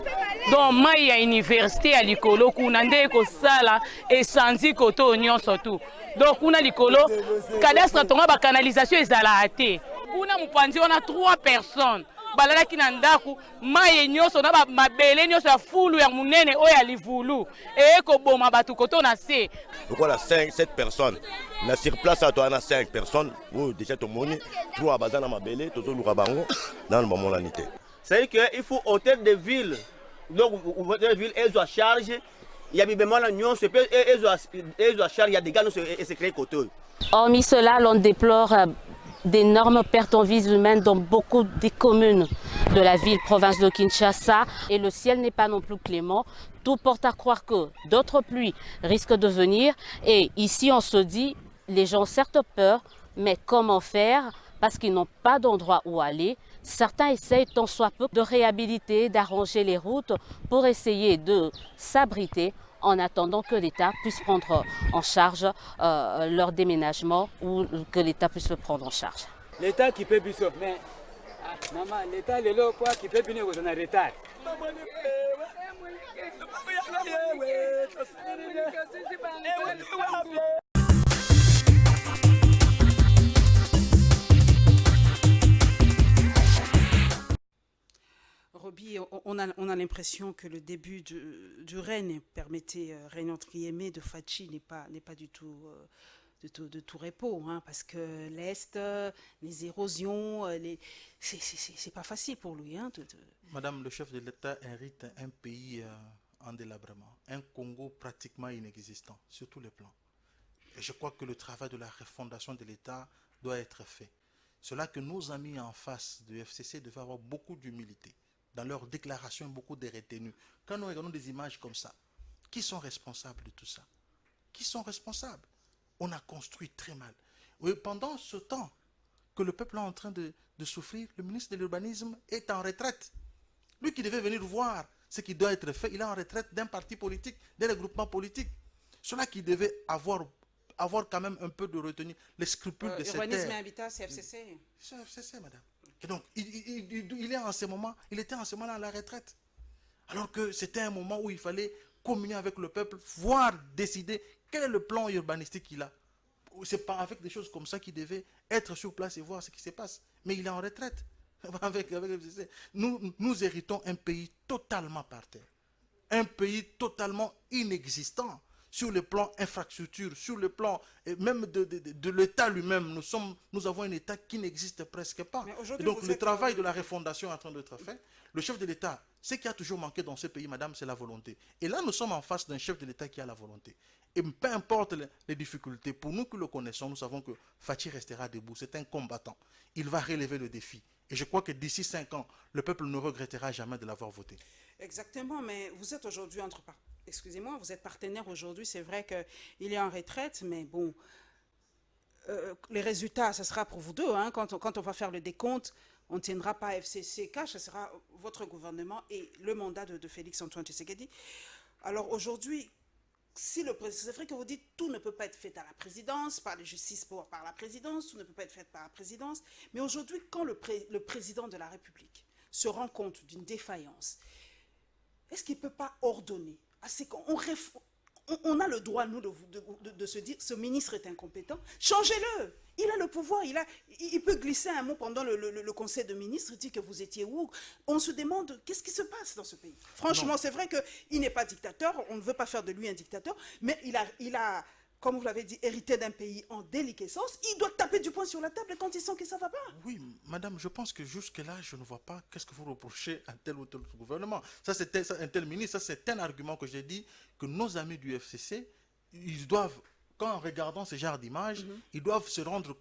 Donc moi il y a université à Likolo kunande ko sala et sanzi koto nyonso tout. Donc kuna Likolo cadastre tonga ba canalisation ezala ate. Kuna mupanzi on a 3 personnes. Balalaki na ndaku maye nyonso na mabele nyonso ya fulu ya munene oyo ya livulu e ko boma batu koto na se. Pourquoi 7 personnes na sur place à toi na 5 personnes ou déjà to moni 3 bazana mabele toto lukabango dans le moment l'anité. C'est que il faut hôtel de ville. Donc hôtel de ville ils ont charge il y a bibement la nuance ils ont charge il y a des gars et c'est créé côté. Hormis cela, l'on déplore d'énormes pertes en vies humaines dans beaucoup des communes de la ville, province de Kinshasa. Et le ciel n'est pas non plus clément. Tout porte à croire que d'autres pluies risquent de venir. Et ici, on se dit, les gens ont certes peur, mais comment faire? Parce qu'ils n'ont pas d'endroit où aller. Certains essayent tant soit peu de réhabiliter, d'arranger les routes pour essayer de s'abriter en attendant que l'État puisse prendre en charge leur déménagement ou que l'État puisse le prendre en charge. L'État qui peut bien mais maman, l'État est là quoi qui peut venir en retard. Roby, on a l'impression que le début du règne, permettez, règne entre guillemets, de Fachi n'est pas du tout de tout repos, hein, parce que l'Est, les érosions, c'est pas facile pour lui. Hein, Madame, le chef de l'État hérite un pays en délabrement, un Congo pratiquement inexistant sur tous les plans. Et je crois que le travail de la refondation de l'État doit être fait. Cela que nos amis en face du FCC devaient avoir beaucoup d'humilité dans leurs déclarations, beaucoup de retenues. Quand nous regardons des images comme ça, qui sont responsables de tout ça? Qui sont responsables? On a construit très mal. Oui, pendant ce temps que le peuple est en train de souffrir, le ministre de l'Urbanisme est en retraite. Lui qui devait venir voir ce qui doit être fait, il est en retraite d'un parti politique, d'un regroupement politique. Cela qui devait avoir quand même un peu de retenue, les scrupules de cette terre. Urbanisme et Habitat, c'est FCC. C'est FCC, madame. Et donc, il est en ce moment, il était en ce moment-là à la retraite. Alors que c'était un moment où il fallait communier avec le peuple, voire décider quel est le plan urbanistique qu'il a. C'est pas avec des choses comme ça qu'il devait être sur place et voir ce qui se passe. Mais il est en retraite. Avec le FCC. Nous héritons un pays totalement par terre. Un pays totalement inexistant. Sur le plan infrastructure, sur le plan même de l'État lui-même, nous avons un État qui n'existe presque pas. Et donc le travail de la refondation est en train d'être fait. Le chef de l'État, ce qui a toujours manqué dans ce pays, madame, c'est la volonté. Et là, nous sommes en face d'un chef de l'État qui a la volonté. Et peu importe les difficultés, pour nous qui le connaissons, nous savons que Fachi restera debout. C'est un combattant. Il va relever le défi. Et je crois que d'ici 5 ans, le peuple ne regrettera jamais de l'avoir voté. Exactement, mais vous êtes aujourd'hui excusez-moi, vous êtes partenaire aujourd'hui, c'est vrai qu'il est en retraite, mais bon, les résultats, ce sera pour vous deux. Hein, quand on va faire le décompte, on ne tiendra pas FCC cash, ce sera votre gouvernement et le mandat de Félix-Antoine Tshisekedi. Alors aujourd'hui, c'est vrai que vous dites tout ne peut pas être fait à la présidence, par la justice par la présidence, tout ne peut pas être fait par la présidence, mais aujourd'hui, quand le président de la République se rend compte d'une défaillance, est-ce qu'il ne peut pas ordonner à ce on a le droit, nous, de se dire, ce ministre est incompétent, changez-le. Il a le pouvoir, il peut glisser un mot pendant le conseil de ministres, dire que vous étiez où. On se demande, qu'est-ce qui se passe dans ce pays? Franchement, c'est vrai qu'il n'est pas dictateur, on ne veut pas faire de lui un dictateur, mais il a comme vous l'avez dit, hérité d'un pays en déliquescence, il doit taper du poing sur la table quand il sent que ça ne va pas. Oui, madame, je pense que jusque-là, je ne vois pas qu'est-ce que vous reprochez à tel ou tel gouvernement. Ça, c'est un tel ministre, ça, c'est un argument que j'ai dit, que nos amis du FCC, ils doivent, en regardant ce genre d'images, ils doivent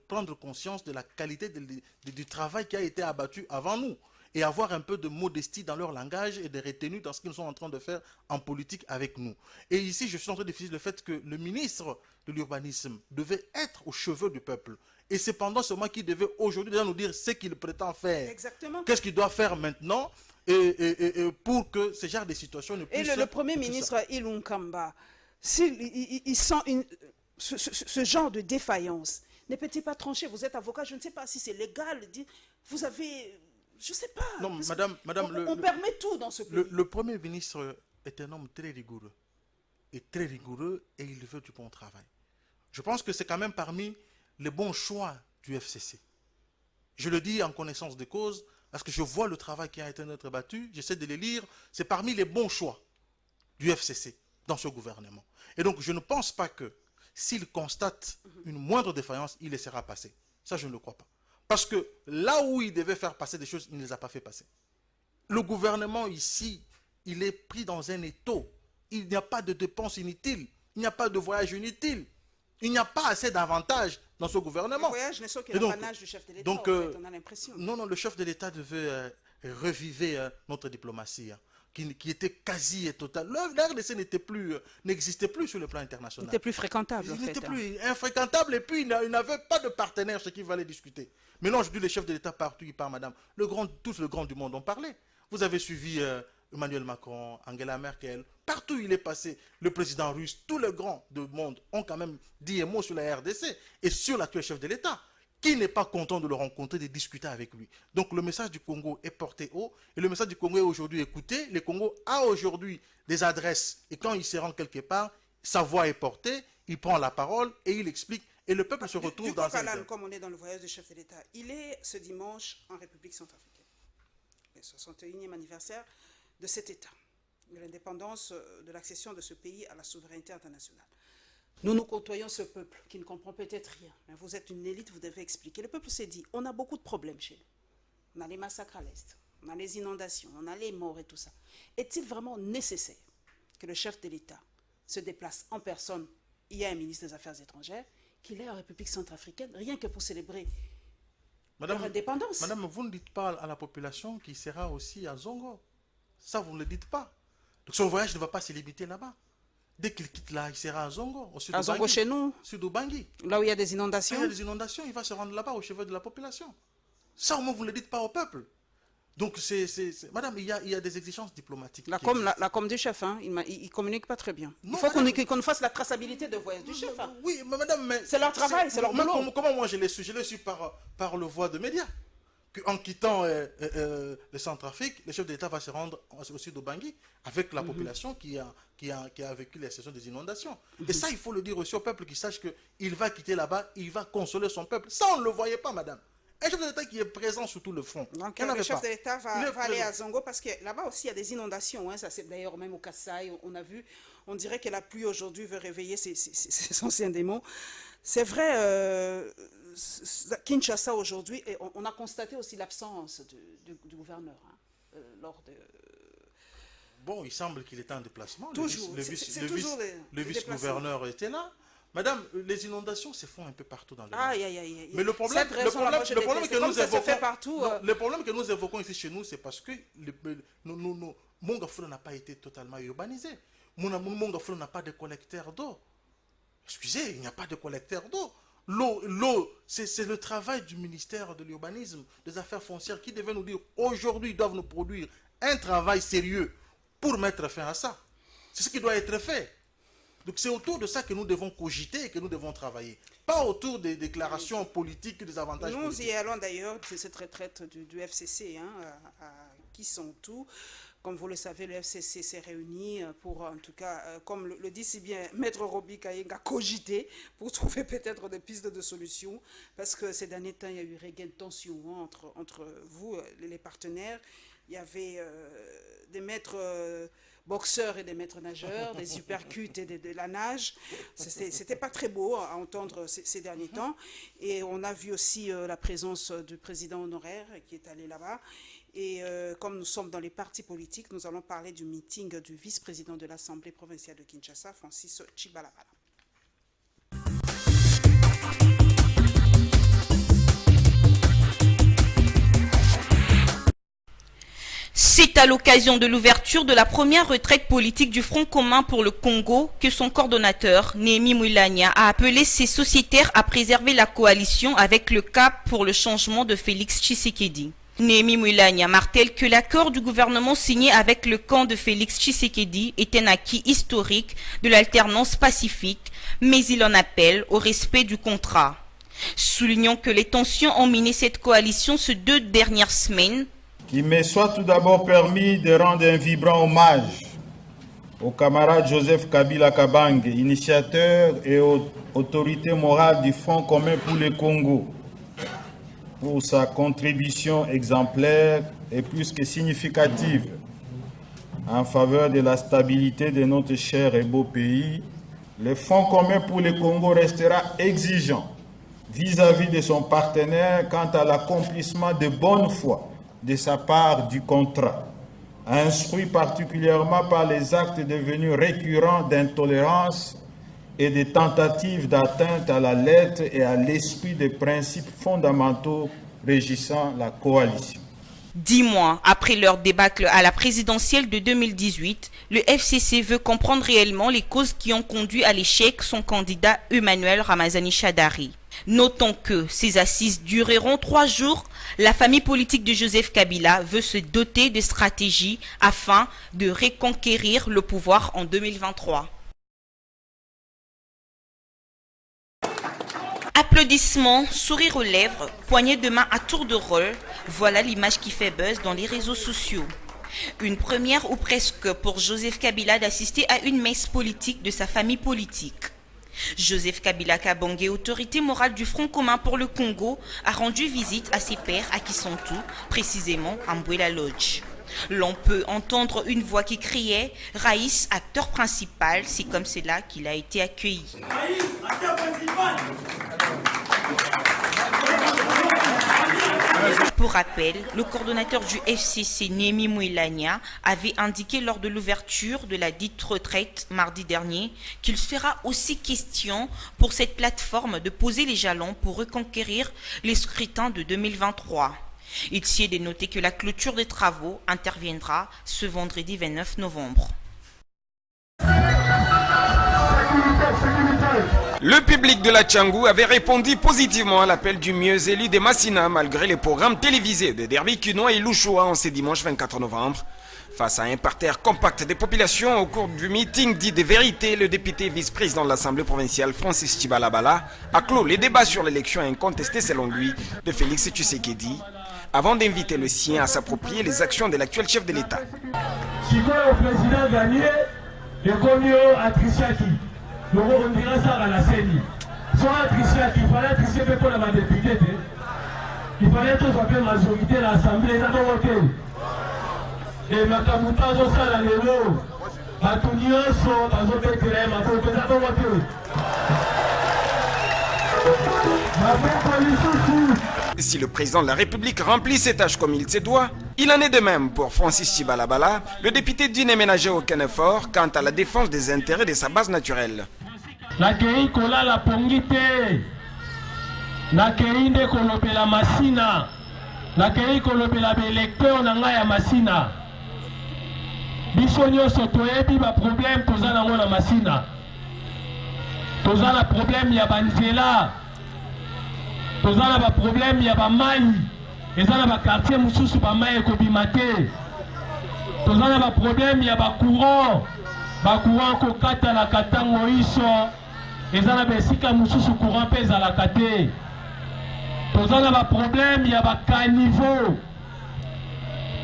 prendre conscience de la qualité du travail qui a été abattu avant nous et avoir un peu de modestie dans leur langage et de retenue dans ce qu'ils sont en train de faire en politique avec nous. Et ici, je suis en train de définir le fait que le ministre de l'urbanisme devait être aux cheveux du peuple. Et c'est pendant ce mois qu'il devait aujourd'hui déjà nous dire ce qu'il prétend faire. Exactement. Qu'est-ce qu'il doit faire maintenant pour que ce genre de situation ne puisse... Et le Premier ministre, Ilunga Kamba, il sent ce genre de défaillance, ne peut-il pas trancher? Vous êtes avocat, je ne sais pas si c'est légal. Vous avez... Je ne sais pas. Non, madame, on permet tout dans ce pays. Le Premier ministre est un homme très rigoureux. Et il veut du bon travail. Je pense que c'est quand même parmi les bons choix du FCC. Je le dis en connaissance de cause, parce que je vois le travail qui a été notre battu, j'essaie de les lire, c'est parmi les bons choix du FCC dans ce gouvernement. Et donc, je ne pense pas que s'il constate une moindre défaillance, il laissera passer. Ça, je ne le crois pas. Parce que là où il devait faire passer des choses, il ne les a pas fait passer. Le gouvernement ici, il est pris dans un étau. Il n'y a pas de dépenses inutiles. Il n'y a pas de voyage inutile. Il n'y a pas assez d'avantages dans ce gouvernement. Le voyage n'est sûr que l'apanage du chef de l'État, en fait, on a l'impression. Non, le chef de l'État devait reviver notre diplomatie, qui était quasi et totale. La RDC n'existait plus sur le plan international. Il n'était plus fréquentable, Il n'était plus infréquentable et puis il n'avait pas de partenaire chez qui il fallait discuter. Maintenant, je dis les chefs de l'État partout, ils parlent, madame. Tous les grands du monde ont parlé. Vous avez suivi Emmanuel Macron, Angela Merkel, partout il est passé. Le président russe, tous les grands du monde ont quand même dit un mot sur la RDC et sur l'actuel chef de l'État. Qui n'est pas content de le rencontrer, de discuter avec lui? Donc le message du Congo est porté haut et le message du Congo est aujourd'hui écouté. Le Congo a aujourd'hui des adresses et quand il se rend quelque part, sa voix est portée, il prend la parole et il explique et le peuple se retrouve dans un... Comme on est dans le voyage du chef de l'État, il est ce dimanche en République centrafricaine. Le 61e anniversaire de cet État, de l'indépendance, de l'accession de ce pays à la souveraineté internationale. Nous côtoyons ce peuple qui ne comprend peut-être rien. Mais vous êtes une élite, vous devez expliquer. Le peuple s'est dit, on a beaucoup de problèmes chez nous. On a les massacres à l'Est, on a les inondations, on a les morts et tout ça. Est-il vraiment nécessaire que le chef de l'État se déplace en personne? Il y a un ministre des Affaires étrangères, qu'il est en République centrafricaine, rien que pour célébrer leur indépendance. Madame, vous ne dites pas à la population qu'il sera aussi à Zongo. Ça, vous ne le dites pas. Donc son voyage ne va pas se limiter là-bas. Dès qu'il quitte là, il sera à Zongo. À Zongo chez nous. Sud Bangui. Là où il y a des inondations. Là où il y a des inondations, il va se rendre là-bas au chevet de la population. Ça, au moins, vous ne le dites pas au peuple. Donc, madame, il y a des exigences diplomatiques. La com du chef, hein, il ne communique pas très bien. Il faut qu'on fasse la traçabilité de voyage du chef. Hein. Oui, mais madame, mais... C'est leur travail, c'est leur boulot. Comment moi je l'ai su? Je l'ai su par le voie de médias. En quittant le Centrafrique, le chef de l'État va se rendre au sud de Bangui avec la population qui a vécu les saisons des inondations. Et ça, il faut le dire aussi au peuple qui sache qu'il va quitter là-bas, il va consoler son peuple. Ça, on ne le voyait pas, madame. Un chef de l'État qui est présent sur tout le front. Donc, le chef de l'État va aller à Zongo parce que là-bas aussi, il y a des inondations. Hein. Ça, c'est d'ailleurs même au Kassai, on a vu. On dirait que la pluie aujourd'hui veut réveiller ses anciens démons. C'est vrai, Kinshasa aujourd'hui, et on a constaté aussi l'absence du gouverneur lors de... Bon, il semble qu'il était en déplacement. Toujours. Le vice-gouverneur était là. Madame, les inondations se font un peu partout dans le monde. Mais le problème que nous évoquons ici chez nous, c'est parce que Mongafula n'a pas été totalement urbanisé. Mongafula n'a pas de collecteur d'eau. Excusez, il n'y a pas de collecteur d'eau. L'eau, c'est le travail du ministère de l'urbanisme, des affaires foncières, qui devait nous dire aujourd'hui, ils doivent nous produire un travail sérieux pour mettre fin à ça. C'est ce qui doit être fait. Donc c'est autour de ça que nous devons cogiter et que nous devons travailler. Pas autour des déclarations politiques, des avantages politiques. Nous y allons d'ailleurs, c'est cette retraite du FCC, hein, à Kisontou. Comme vous le savez, le FCC s'est réuni pour, en tout cas, comme le dit si bien Maître Roby Kayenga, cogiter pour trouver peut-être des pistes de solutions, parce que ces derniers temps, il y a eu regain de tension entre vous, les partenaires. Il y avait des maîtres boxeurs et des maîtres nageurs, des supercutes et de la nage. C'était pas très beau à entendre ces derniers temps. Et on a vu aussi la présence du président honoraire qui est allé là-bas. Et comme nous sommes dans les partis politiques, nous allons parler du meeting du vice-président de l'Assemblée provinciale de Kinshasa, Francis Tchibalabala. C'est à l'occasion de l'ouverture de la première retraite politique du Front commun pour le Congo que son coordonnateur, Néhémie Mouilania, a appelé ses sociétaires à préserver la coalition avec le cap pour le changement de Félix Tshisekedi. Néhémie Mouilania martèle que l'accord du gouvernement signé avec le camp de Félix Tshisekedi est un acquis historique de l'alternance pacifique, mais il en appelle au respect du contrat. Soulignons que les tensions ont miné cette coalition ces 2 dernières semaines. Qu'il me soit tout d'abord permis de rendre un vibrant hommage au camarade Joseph Kabila Kabange, initiateur et autorité morale du Front commun pour le Congo, pour sa contribution exemplaire et plus que significative en faveur de la stabilité de notre cher et beau pays. Le Front commun pour le Congo restera exigeant vis-à-vis de son partenaire quant à l'accomplissement de bonne foi de sa part du contrat, instruit particulièrement par les actes devenus récurrents d'intolérance et des tentatives d'atteinte à la lettre et à l'esprit des principes fondamentaux régissant la coalition. 10 mois après leur débâcle à la présidentielle de 2018, le FCC veut comprendre réellement les causes qui ont conduit à l'échec son candidat Emmanuel Ramazani Shadari. Notons que ces assises dureront 3 jours. La famille politique de Joseph Kabila veut se doter de stratégies afin de reconquérir le pouvoir en 2023. Applaudissements, sourires aux lèvres, poignées de main à tour de rôle, voilà l'image qui fait buzz dans les réseaux sociaux. Une première ou presque pour Joseph Kabila d'assister à une messe politique de sa famille politique. Joseph Kabila Kabange, autorité morale du Front commun pour le Congo, a rendu visite à ses pères à Kisantu, précisément à Mbouela Lodge. L'on peut entendre une voix qui criait « Raïs, acteur principal », c'est comme cela qu'il a été accueilli. Raïs, acteur principal. Pour rappel, le coordonnateur du FCC, Néhémie Mouilania, avait indiqué lors de l'ouverture de la dite retraite mardi dernier qu'il sera aussi question pour cette plateforme de poser les jalons pour reconquérir les scrutins de 2023. Il s'y est de noter que la clôture des travaux interviendra ce vendredi 29 novembre. Le public de la Tchangou avait répondu positivement à l'appel du mieux élu de Massina malgré les programmes télévisés de Derby Kunoa et Louchoua en ce dimanche 24 novembre. Face à un parterre compact des populations au cours du meeting dit de vérité, le député vice-président de l'Assemblée provinciale Francis Tchibalabala a clos les débats sur l'élection incontestée selon lui de Félix Tshisekedi avant d'inviter le sien à s'approprier les actions de l'actuel chef de l'État. Si le président gagné, le commis à Trichiaki. On dira ça à la CENI. Soit Trichiaki, il fallait Trichiaki pour la députée. Il fallait que soit une majorité de l'Assemblée. Et ma camuta, je suis à l'élo. Ma tunio, je Si le président de la République remplit ses tâches comme il se doit, il en est de même pour Francis Tchibalabala, le député dit ne ménager aucun effort quant à la défense des intérêts de sa base naturelle. Nakei kola la pongite, nakei nde kolopela masina, nakei kolopela belecteur na ngai ya masina. Biso nyonso toyebi ba problème toza nango na masina. Toza na problème ya banzela. Toza na ba problème ya ba mai. Eza na ba quartier mususu ba mai ekobima te. Toza na ba problème ya ba courant. Ba courant ko kata la katango iso. Eza na besika mususu courant pe ezalaka te. Toza na ba problème ya ba caniveau.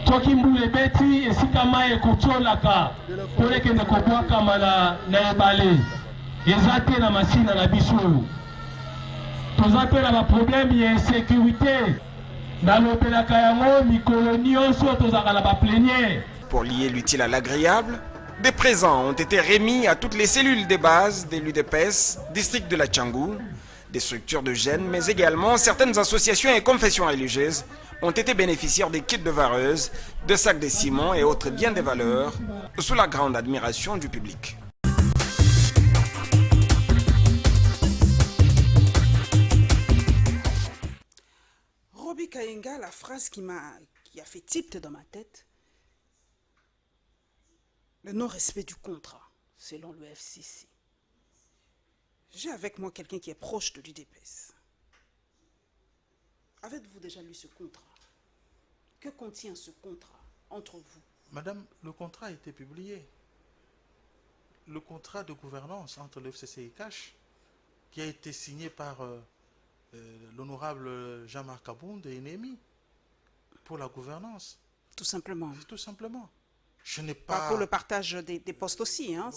soki mbula ebeti esika mai ekotiolaka mpona ekende kobwakama na ebale eza te na masina na biso oyo toza pe na baproblème ya insécurité nalobelaka yango mikolo nyonso tozalaka na baplénière. Pour lier l'utile à l'agréable, des présents ont été remis à toutes les cellules de base de l'UDPS, district de la Tchangou, des structures de jeunes, mais également certaines associations et confessions religieuses ont été bénéficiaires des kits de vareuses, de sacs de ciment et autres biens de valeur, sous la grande admiration du public. Roby Kayenga, la phrase qui a fait tilt dans ma tête, le non-respect du contrat, selon le FCC. J'ai avec moi quelqu'un qui est proche de l'UDPS. Avez-vous déjà lu ce contrat? Que contient ce contrat entre vous? Madame, le contrat a été publié. Le contrat de gouvernance entre le FCC et CACH, qui a été signé par l'honorable Jean-Marc Abound et Némi pour la gouvernance. Tout simplement. Tout simplement. Je n'ai pas... Pour le partage des postes aussi, hein,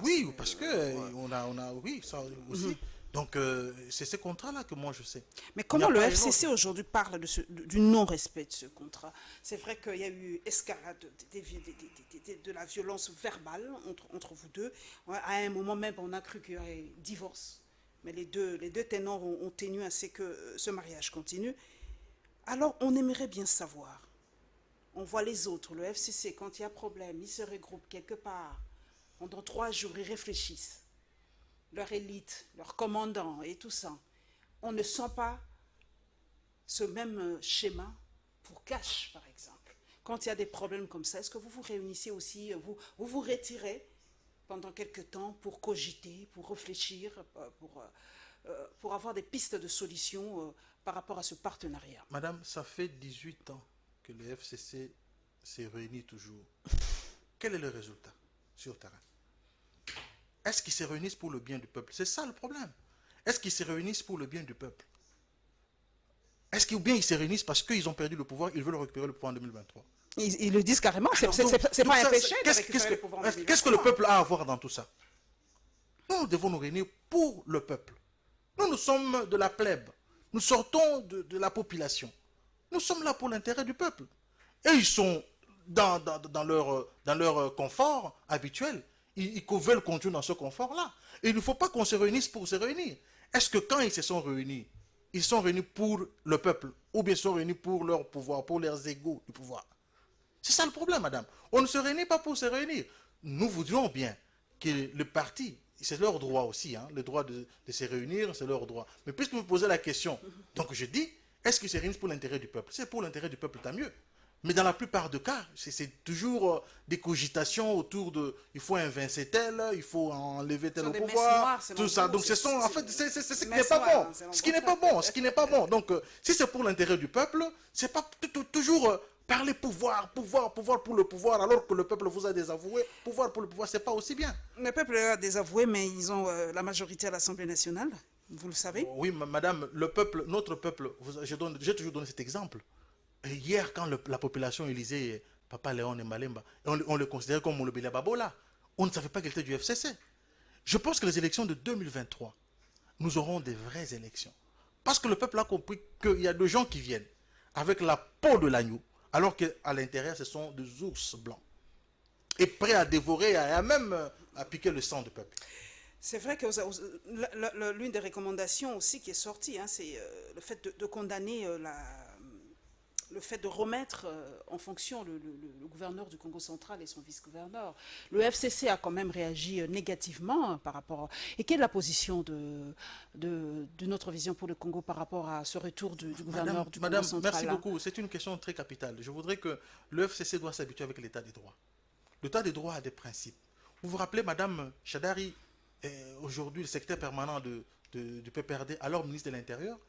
oui, parce que on a oui, ça aussi. Donc, c'est ce contrat-là que moi je sais. Mais comment le FCC aujourd'hui parle du non-respect de ce contrat? C'est vrai qu'il y a eu escalade de la violence verbale entre vous deux. À un moment même, on a cru qu'il y aurait divorce. Mais les deux ténors ont tenu à ce que ce mariage continue. Alors, on aimerait bien savoir. On voit les autres, le FCC, quand il y a problème, ils se regroupent quelque part. Pendant 3 jours, ils réfléchissent. Leur élite, leur commandant et tout ça. On ne sent pas ce même schéma pour CACH, par exemple. Quand il y a des problèmes comme ça, est-ce que vous vous réunissez aussi, vous vous retirez pendant quelque temps pour cogiter, pour réfléchir, pour avoir des pistes de solutions par rapport à ce partenariat? Madame, ça fait 18 ans que le FCC s'est réuni toujours. Quel est le résultat sur terrain? Est-ce qu'ils se réunissent pour le bien du peuple? C'est ça le problème. Est-ce qu'ils se réunissent pour le bien du peuple? Est-ce qu'ils se réunissent parce qu'ils ont perdu le pouvoir, ils veulent récupérer le pouvoir en 2023? Ils le disent carrément, c'est pas un péché de récupérer le pouvoir en 2023. Qu'est-ce que le peuple a à voir dans tout ça? Nous devons nous réunir pour le peuple. Nous sommes de la plèbe. Nous sortons de la population. Nous sommes là pour l'intérêt du peuple. Et ils sont dans leur confort habituel. Ils veulent continuer dans ce confort-là. Et il ne faut pas qu'on se réunisse pour se réunir. Est-ce que quand ils se sont réunis, ils sont réunis pour le peuple ou bien ils sont réunis pour leur pouvoir, pour leurs égaux du pouvoir? C'est ça le problème, madame. On ne se réunit pas pour se réunir. Nous voudrions bien que le parti, c'est leur droit aussi, hein, le droit de se réunir, c'est leur droit. Mais puisque vous me posez la question, donc je dis, est-ce qu'ils se réunissent pour l'intérêt du peuple? C'est pour l'intérêt du peuple, tant mieux. Mais dans la plupart des cas, c'est toujours des cogitations autour de il faut invincer tel, il faut enlever tel au pouvoir, tout ça. Donc en fait, c'est ce qui n'est pas bon. Ce qui n'est pas bon, ce qui n'est pas bon. Donc si c'est pour l'intérêt du peuple, c'est pas toujours parler pouvoir pour le pouvoir, alors que le peuple vous a désavoué. Pouvoir pour le pouvoir, c'est pas aussi bien. Le peuple a désavoué, mais ils ont la majorité à l'Assemblée nationale, vous le savez. Oui, madame, le peuple, notre peuple, j'ai toujours donné cet exemple. Hier, quand la population élisait Papa Léon et Malemba, on le considérait comme Molobila Babola, on ne savait pas qu'il était du FCC. Je pense que les élections de 2023, nous aurons des vraies élections. Parce que le peuple a compris qu'il y a des gens qui viennent avec la peau de l'agneau, alors qu'à l'intérieur, ce sont des ours blancs. Et prêts à dévorer, et même à piquer le sang du peuple. C'est vrai que l'une des recommandations aussi qui est sortie, hein, c'est le fait de condamner le fait de remettre en fonction le gouverneur du Congo central et son vice-gouverneur. Le FCC a quand même réagi négativement par rapport... Et quelle est la position de notre vision pour le Congo par rapport à ce retour du gouverneur du Congo central? Merci beaucoup. C'est une question très capitale. Je voudrais que le FCC doit s'habituer avec l'état des droits. L'état des droits a des principes. Vous vous rappelez, Madame Chadari, aujourd'hui le secrétaire permanent du PPRD, alors ministre de l'Intérieur,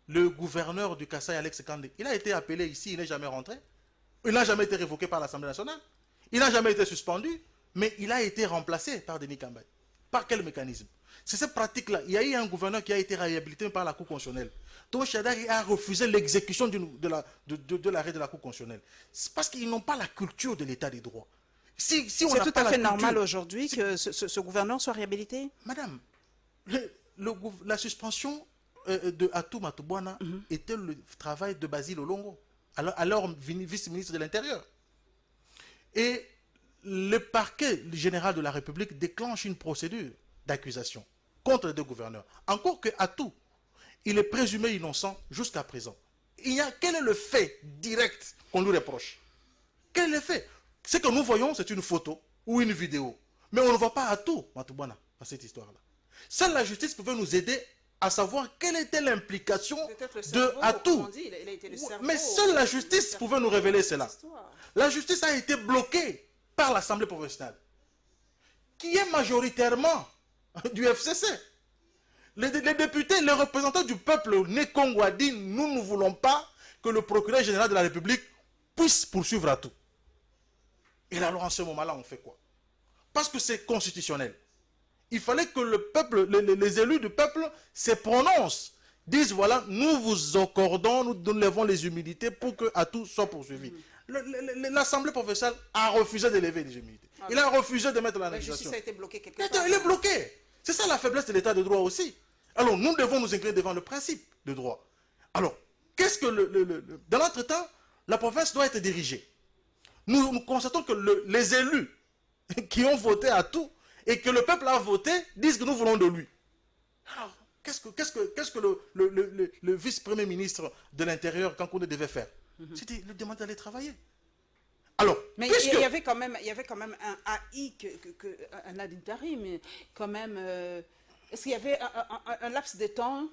le gouverneur du Kassai, Alex Kandé, il a été appelé ici, il n'est jamais rentré. Il n'a jamais été révoqué par l'Assemblée nationale. Il n'a jamais été suspendu, mais il a été remplacé par Denis Kambay. Par quel mécanisme? C'est cette pratique-là. Il y a eu un gouverneur qui a été réhabilité par la Cour constitutionnelle. Donc Chadari a refusé l'exécution de l'arrêt de la Cour constitutionnelle. C'est parce qu'ils n'ont pas la culture de l'état des droits. C'est tout à fait normal aujourd'hui que ce gouverneur soit réhabilité? Madame, la suspension de Atou Matubwana était le travail de Basile Olongo, alors vice-ministre de l'Intérieur. Et le parquet général de la République déclenche une procédure d'accusation contre les deux gouverneurs. Encore que Atou, il est présumé innocent jusqu'à présent. Quel est le fait direct qu'on lui reproche? Quel est le fait? Ce que nous voyons, c'est une photo ou une vidéo. Mais on ne voit pas Atou Matubwana dans cette histoire-là. Seule la justice pouvait nous aider à savoir quelle était l'implication de Atou. Mais seule la justice pouvait nous révéler cela. La justice a été bloquée par l'Assemblée professionnelle, qui est majoritairement du FCC. Les députés, les représentants du peuple né Congo a dit, nous ne voulons pas que le procureur général de la République puisse poursuivre Atou. Et alors en ce moment-là, on fait quoi? Parce que c'est constitutionnel. Il fallait que le peuple, les élus du peuple se prononcent, disent voilà, nous vous accordons, nous levons les humilités pour que Atou soit poursuivi. L'Assemblée professionnelle a refusé de lever les humilités. Il a refusé de mettre la négociation. La justice a été bloquée quelque part. Il est bloqué. C'est ça la faiblesse de l'état de droit aussi. Alors nous devons nous incliner devant le principe de droit. Alors, qu'est-ce que dans l'entretemps, la province doit être dirigée. Nous constatons que les élus qui ont voté à tout et que le peuple a voté disent que nous voulons de lui. Alors, qu'est-ce que le vice-premier ministre de l'Intérieur, Kankoune, devait faire? C'était lui demander d'aller travailler. Alors, mais il y avait quand même un AI, un ad interim, quand même. Est-ce qu'il y avait un laps de temps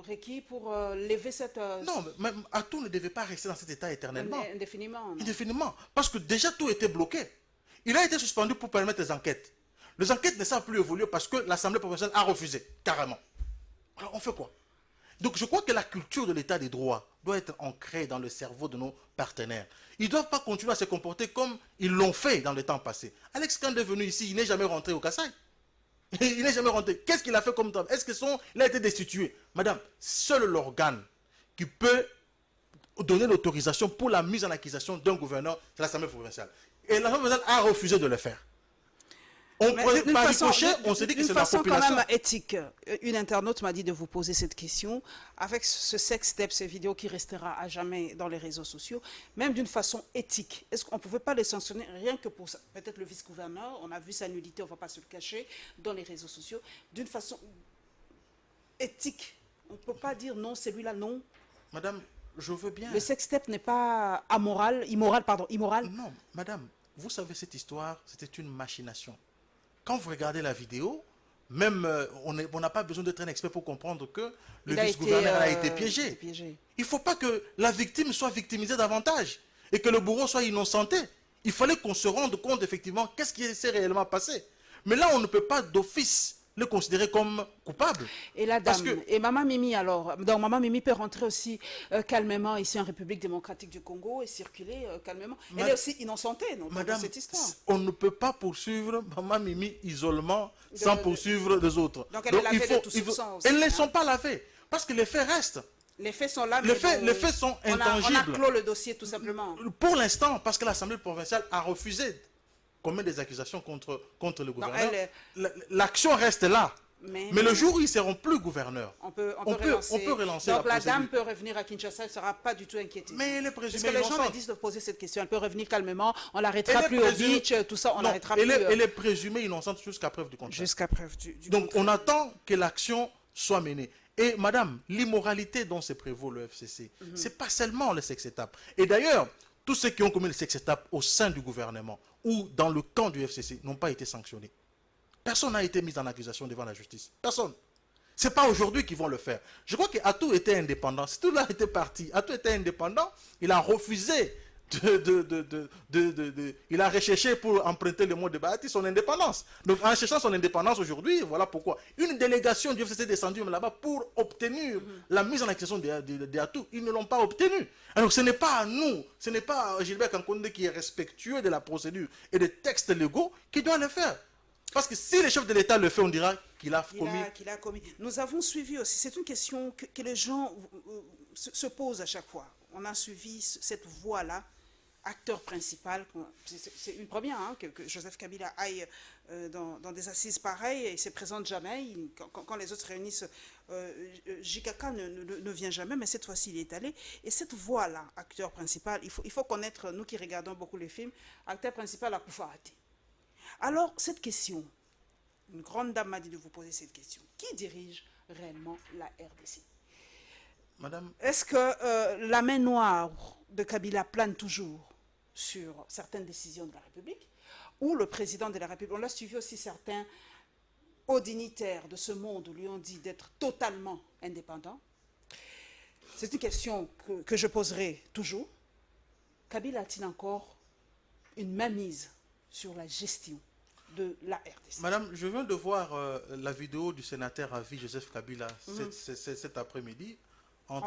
requis pour lever cette... Non, mais Atou ne devait pas rester dans cet état éternellement. Indéfiniment. Indéfiniment. Parce que déjà tout était bloqué. Il a été suspendu pour permettre les enquêtes. Les enquêtes ne savent plus évoluer parce que l'Assemblée professionnelle a refusé, carrément. Alors on fait quoi? Donc je crois que la culture de l'état des droits doit être ancrée dans le cerveau de nos partenaires. Ils ne doivent pas continuer à se comporter comme ils l'ont fait dans le temps passé. Alex Kand est venu ici, il n'est jamais rentré au Kassai. Il n'est jamais rentré. Qu'est-ce qu'il a fait comme temps? Est-ce qu'il a été destitué? Madame, seul l'organe qui peut donner l'autorisation pour la mise en accusation d'un gouverneur, c'est l'Assemblée provinciale. Et l'Assemblée provinciale a refusé de le faire. Par ricochet, on s'est dit que c'est la population. Quand même éthique. Une internaute m'a dit de vous poser cette question. Avec ce sextape, ces vidéos qui restera à jamais dans les réseaux sociaux, même d'une façon éthique, est-ce qu'on ne pouvait pas les sanctionner rien que pour ça? Peut-être le vice-gouverneur, on a vu sa nudité, on ne va pas se le cacher, dans les réseaux sociaux. D'une façon éthique, on ne peut pas dire non, celui-là non. Madame, je veux bien. Le sextape n'est pas immoral. Non, madame, vous savez cette histoire, c'était une machination. Quand vous regardez la vidéo, même on n'a pas besoin d'être un expert pour comprendre que le vice-gouverneur a été piégé. Il ne faut pas que la victime soit victimisée davantage et que le bourreau soit innocenté. Il fallait qu'on se rende compte effectivement qu'est-ce qui s'est réellement passé. Mais là, on ne peut pas d'office le considérer comme coupable. Et la dame, et Maman Mimi alors, donc Maman Mimi peut rentrer aussi calmement ici en République démocratique du Congo et circuler calmement. Elle est aussi innocentée dans cette histoire. On ne peut pas poursuivre Maman Mimi isolement sans poursuivre les autres. Donc elle est lavée de tout soupçon aussi. Elles ne sont pas lavées parce que les faits restent. Les faits sont là, les faits sont intangibles. On a clos le dossier tout simplement. Pour l'instant, parce que l'Assemblée provinciale a refusé commettre des accusations contre le gouverneur. L'action reste là. Mais le jour où ils ne seront plus gouverneurs, on peut relancer. Donc la dame peut revenir à Kinshasa, elle ne sera pas du tout inquiétée. Mais elle est présumée innocente. Parce que les gens me disent de poser cette question. Elle peut revenir calmement, on l'arrêtera plus au beach, tout ça, on l'arrêtera plus. Elle est présumée innocente jusqu'à preuve du contraire. Jusqu'à preuve du Donc on attend que l'action soit menée. Et madame, l'immoralité dont se prévaut le FCC, ce n'est pas seulement le sexe-étape. Et d'ailleurs, tous ceux qui ont commis le sexe-étape au sein du gouvernement ou dans le camp du FCC n'ont pas été sanctionnés. Personne n'a été mis en accusation devant la justice. Personne. Ce n'est pas aujourd'hui qu'ils vont le faire. Je crois qu'Atou était indépendant. Si tout là était parti, Atou était indépendant, il a refusé il a recherché pour emprunter le mot de Bahati son indépendance. Donc en cherchant son indépendance aujourd'hui, voilà pourquoi. Une délégation du FCC est descendue là-bas pour obtenir la mise en accusation d'Atou. Ils ne l'ont pas obtenu. Alors ce n'est pas à nous, ce n'est pas Gilbert Kankonde qui est respectueux de la procédure et des textes légaux qui doit le faire. Parce que si le chef de l'État le fait, on dira qu'il a commis. Nous avons suivi aussi, c'est une question que les gens se posent à chaque fois. On a suivi cette voie-là, acteur principal. C'est une première que Joseph Kabila aille dans des assises pareilles et il ne se présente jamais. Quand les autres se réunissent, JKK ne vient jamais, mais cette fois-ci il est allé. Et cette voie-là, acteur principal, il faut connaître, nous qui regardons beaucoup les films, acteur principal à Koufarati. Alors, cette question, une grande dame m'a dit de vous poser cette question. Qui dirige réellement la RDC? Madame? Est-ce que la main noire de Kabila plane toujours sur certaines décisions de la République ou le président de la République? On l'a suivi aussi, certains hauts dignitaires de ce monde lui ont dit d'être totalement indépendants. C'est une question que je poserai toujours. Kabila a-t-il encore une mainmise sur la gestion de la RDC? Madame, je viens de voir la vidéo du sénateur à vie Joseph Kabila cet après-midi. En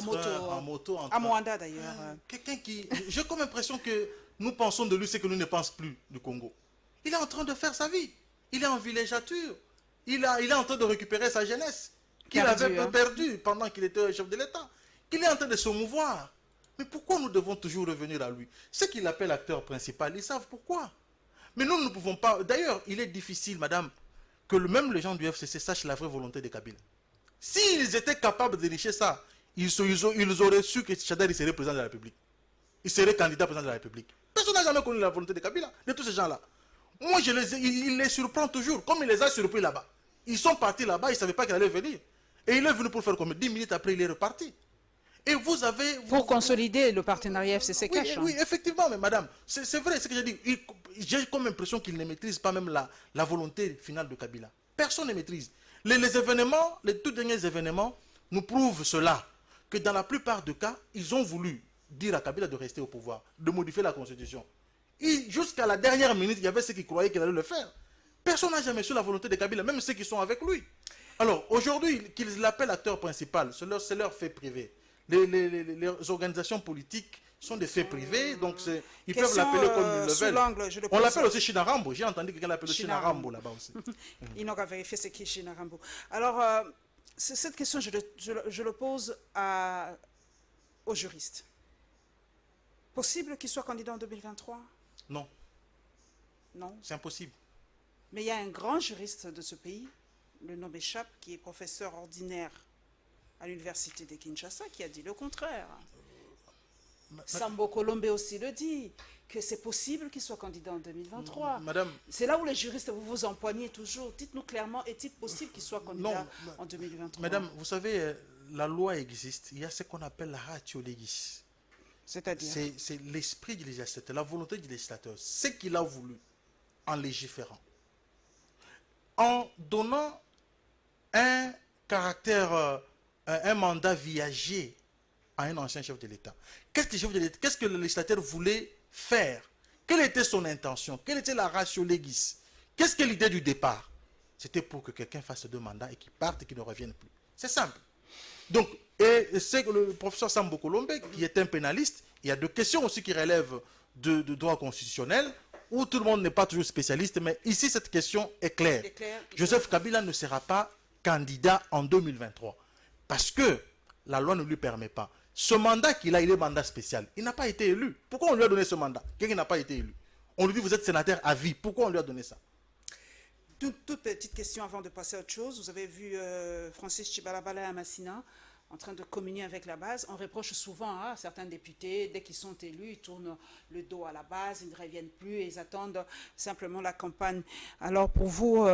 moto. À Moanda d'ailleurs. Quelqu'un qui... J'ai comme l'impression que nous pensons de lui ce que nous ne pensons plus du Congo. Il est en train de faire sa vie. Il est en villégiature. Il est en train de récupérer sa jeunesse qu'il avait perdue pendant qu'il était chef de l'État. Il est en train de se mouvoir. Mais pourquoi nous devons toujours revenir à lui? Ceux qui l'appellent acteur principal, ils savent pourquoi. Mais nous ne pouvons pas... D'ailleurs, il est difficile, madame, que même les gens du FCC sachent la vraie volonté de Kabila. S'ils étaient capables de dénicher ça, ils auraient su que Tchadar serait président de la République. Il serait candidat président de la République. Personne n'a jamais connu la volonté de Kabila, de tous ces gens-là. Moi, il les surprend toujours, comme il les a surpris là-bas. Ils sont partis là-bas, ils ne savaient pas qu'il allait venir. Et il est venu pour faire comme 10 minutes après, il est reparti. Et vous avez... Pour consolider le partenariat FCC Cash. Oui, effectivement, mais madame, c'est vrai ce que j'ai dit. J'ai comme l'impression qu'il ne maîtrise pas même la volonté finale de Kabila. Personne ne maîtrise. Les événements, les tout derniers événements nous prouvent cela. Que dans la plupart des cas, ils ont voulu dire à Kabila de rester au pouvoir, de modifier la constitution. Jusqu'à la dernière minute, il y avait ceux qui croyaient qu'il allait le faire. Personne n'a jamais su la volonté de Kabila, même ceux qui sont avec lui. Alors, aujourd'hui, qu'ils l'appellent acteur principal, c'est leur fait privé. Les organisations politiques sont des faits privés, donc ils peuvent l'appeler comme ils le veulent. On l'appelle aussi Chinarambo. J'ai entendu quelqu'un l'appeler Chinarambo là-bas aussi. Il n'a qu'à vérifier ce qui est Chinarambo. Alors, cette question, je le pose aux juristes. Possible qu'il soit candidat en 2023? Non. Non? C'est impossible. Mais il y a un grand juriste de ce pays, le nom m'échappe, qui est professeur ordinaire à l'université de Kinshasa, qui a dit le contraire. Sambo Colombe aussi le dit, que c'est possible qu'il soit candidat en 2023. Madame, c'est là où les juristes, vous vous empoignez toujours. Dites-nous clairement, est-il possible qu'il soit candidat en 2023? Madame, vous savez, la loi existe. Il y a ce qu'on appelle la ratio legis. C'est-à-dire? C'est l'esprit du législateur, la volonté du législateur. Ce qu'il a voulu en légiférant. En donnant un caractère, un mandat viager à un ancien chef de l'État. Qu'est-ce que le législateur voulait faire? Quelle était son intention? Quelle était la ratio legis? Qu'est-ce que l'idée du départ? C'était pour que quelqu'un fasse 2 mandats et qu'il parte et qu'il ne revienne plus. C'est simple. Donc, et c'est le professeur Sambo Colombe, qui est un pénaliste, il y a 2 questions aussi qui relèvent de droit constitutionnel, où tout le monde n'est pas toujours spécialiste, mais ici cette question est claire. Joseph Kabila ne sera pas candidat en 2023, parce que la loi ne lui permet pas. Ce mandat qu'il a, il est mandat spécial. Il n'a pas été élu. Pourquoi on lui a donné ce mandat? Quelqu'un n'a pas été élu. On lui dit, vous êtes sénateur à vie. Pourquoi on lui a donné ça? Toute petite question avant de passer à autre chose. Vous avez vu Francis Chibalabala à Massina en train de communier avec la base. On reproche souvent à certains députés, dès qu'ils sont élus, ils tournent le dos à la base, ils ne reviennent plus, ils attendent simplement la campagne. Alors pour vous,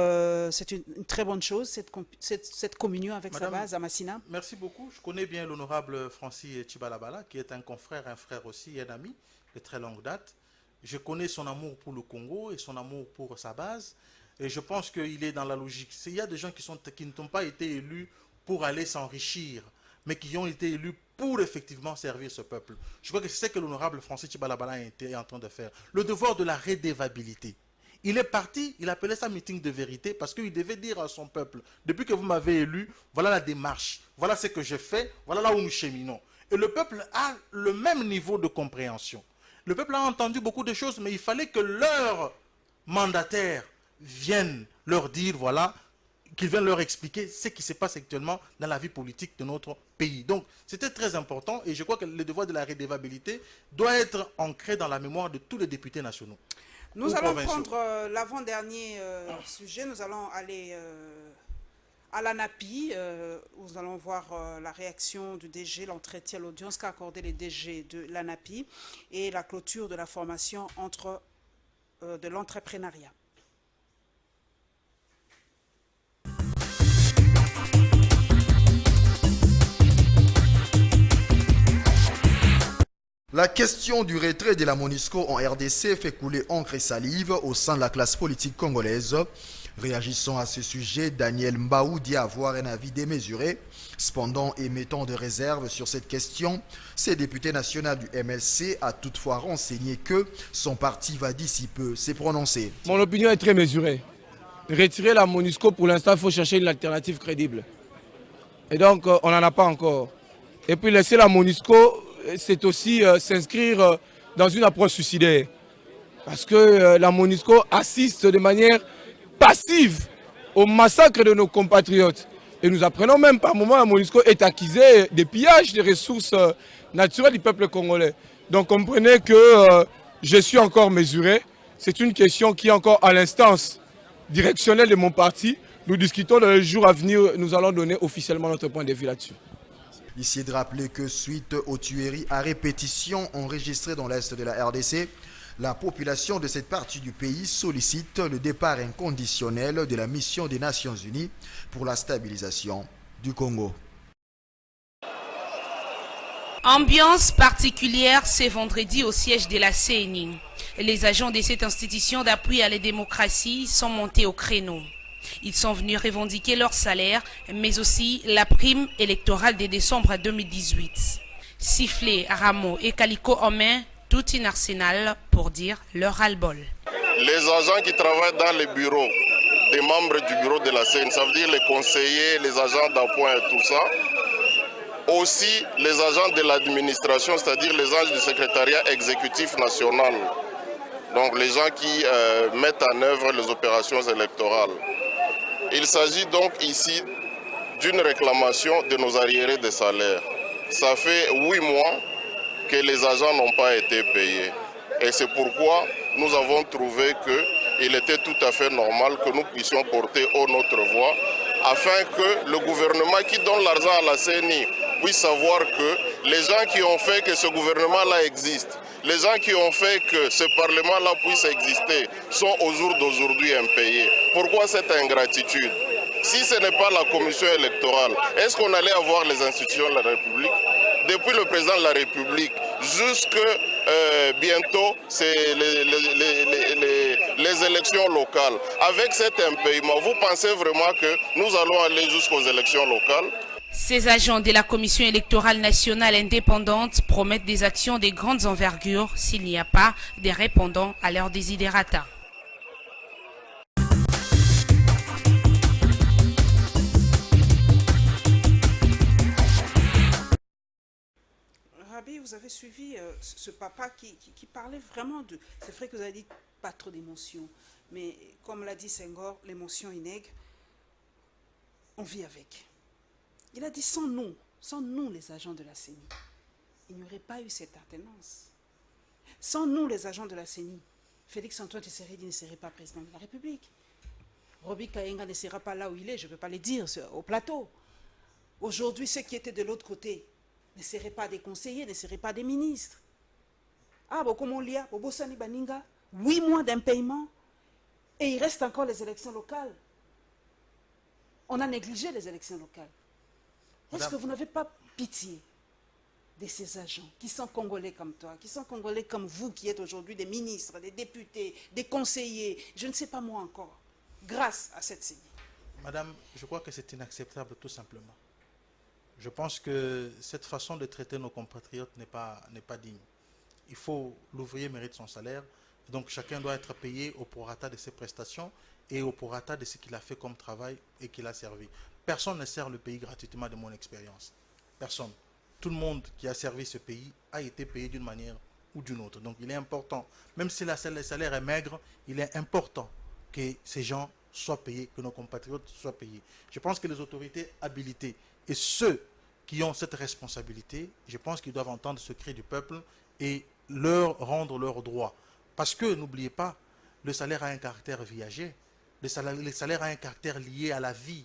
c'est une très bonne chose, cette communion avec sa base à Massina. Merci beaucoup. Je connais bien l'honorable Francis Chibalabala, qui est un confrère, un frère aussi, un ami de très longue date. Je connais son amour pour le Congo et son amour pour sa base. Et je pense qu'il est dans la logique. Il y a des gens qui n'ont pas été élus pour aller s'enrichir, mais qui ont été élus pour effectivement servir ce peuple. Je crois que c'est ce que l'honorable Francis Chibalabala était en train de faire. Le devoir de la redevabilité. Il est parti, il appelait ça meeting de vérité, parce qu'il devait dire à son peuple, depuis que vous m'avez élu, voilà la démarche, voilà ce que j'ai fait, voilà là où nous cheminons. Et le peuple a le même niveau de compréhension. Le peuple a entendu beaucoup de choses, mais il fallait que leurs mandataires viennent leur dire, voilà, qu'ils viennent leur expliquer ce qui se passe actuellement dans la vie politique de notre pays. Donc, c'était très important et je crois que le devoir de la redevabilité doit être ancré dans la mémoire de tous les députés nationaux. Nous allons prendre l'avant-dernier sujet. Nous allons aller à l'ANAPI. Nous allons voir la réaction du DG, l'entretien, l'audience qu'a accordé le DG de l'ANAPI et la clôture de la formation de l'entrepreneuriat. La question du retrait de la MONUSCO en RDC fait couler encre et salive au sein de la classe politique congolaise. Réagissant à ce sujet, Daniel Mbaou dit avoir un avis démesuré. Cependant, émettant des réserves sur cette question, ce député national du MLC a toutefois renseigné que son parti va d'ici peu se prononcer. Mon opinion est très mesurée. Retirer la MONUSCO, pour l'instant, il faut chercher une alternative crédible. Et donc, on n'en a pas encore. Et puis laisser la MONUSCO, c'est aussi s'inscrire dans une approche suicidaire. Parce que la MONUSCO assiste de manière passive au massacre de nos compatriotes. Et nous apprenons même par moment que la MONUSCO est accusée des pillages des ressources naturelles du peuple congolais. Donc comprenez que je suis encore mesuré. C'est une question qui est encore à l'instance directionnelle de mon parti. Nous discutons dans les jours à venir, nous allons donner officiellement notre point de vue là-dessus. Ici est de rappeler que suite aux tueries à répétition enregistrées dans l'est de la RDC, la population de cette partie du pays sollicite le départ inconditionnel de la mission des Nations Unies pour la stabilisation du Congo. Ambiance particulière ce vendredi au siège de la CENI. Les agents de cette institution d'appui à la démocratie sont montés au créneau. Ils sont venus revendiquer leur salaire, mais aussi la prime électorale de décembre 2018. Sifflet, rameaux et calico en main, tout un arsenal pour dire leur ras-le-bol. Les agents qui travaillent dans les bureaux, des membres du bureau de la CENI, ça veut dire les conseillers, les agents d'appoint et tout ça. Aussi les agents de l'administration, c'est-à-dire les agents du secrétariat exécutif national. Donc les gens qui mettent en œuvre les opérations électorales. Il s'agit donc ici d'une réclamation de nos arriérés de salaire. Ça fait 8 mois que les agents n'ont pas été payés. Et c'est pourquoi nous avons trouvé qu'il était tout à fait normal que nous puissions porter haut notre voix afin que le gouvernement qui donne l'argent à la CENI puisse savoir que les gens qui ont fait que ce gouvernement-là existe, les gens qui ont fait que ce Parlement-là puisse exister sont au jour d'aujourd'hui impayés. Pourquoi cette ingratitude? Si ce n'est pas la commission électorale, est-ce qu'on allait avoir les institutions de la République? Depuis le président de la République jusque bientôt, c'est les élections locales. Avec cet impayement, vous pensez vraiment que nous allons aller jusqu'aux élections locales? Ces agents de la Commission électorale nationale indépendante promettent des actions de grandes envergures s'il n'y a pas des répondants à leurs desiderata. Rabi, vous avez suivi ce papa qui parlait vraiment de... C'est vrai que vous avez dit pas trop d'émotions, mais comme l'a dit Senghor, l'émotion est nègre, on vit avec. Il a dit sans nous les agents de la CENI, il n'y aurait pas eu cette alternance. Sans nous les agents de la CENI, Félix-Antoine Tshisekedi ne serait pas président de la République. Roby Kayenga ne sera pas là où il est, je ne peux pas le dire au plateau. Aujourd'hui, ceux qui étaient de l'autre côté ne seraient pas des conseillers, ne seraient pas des ministres. Ah, bon, comme on lit, Bobosani Baninga, 8 mois d'impayement, et il reste encore les élections locales. On a négligé les élections locales. Est-ce que vous n'avez pas pitié de ces agents qui sont congolais comme toi, qui sont congolais comme vous, qui êtes aujourd'hui des ministres, des députés, des conseillers, je ne sais pas moi encore, grâce à cette CENI? Madame, je crois que c'est inacceptable tout simplement. Je pense que cette façon de traiter nos compatriotes n'est pas digne. Il faut, l'ouvrier mérite son salaire, donc chacun doit être payé au prorata de ses prestations et au prorata de ce qu'il a fait comme travail et qu'il a servi. Personne ne sert le pays gratuitement de mon expérience. Personne. Tout le monde qui a servi ce pays a été payé d'une manière ou d'une autre. Donc il est important, même si le salaire est maigre, il est important que ces gens soient payés, que nos compatriotes soient payés. Je pense que les autorités habilitées et ceux qui ont cette responsabilité, je pense qu'ils doivent entendre ce cri du peuple et leur rendre leurs droits. Parce que, n'oubliez pas, le salaire a un caractère viager, le salaire a un caractère lié à la vie.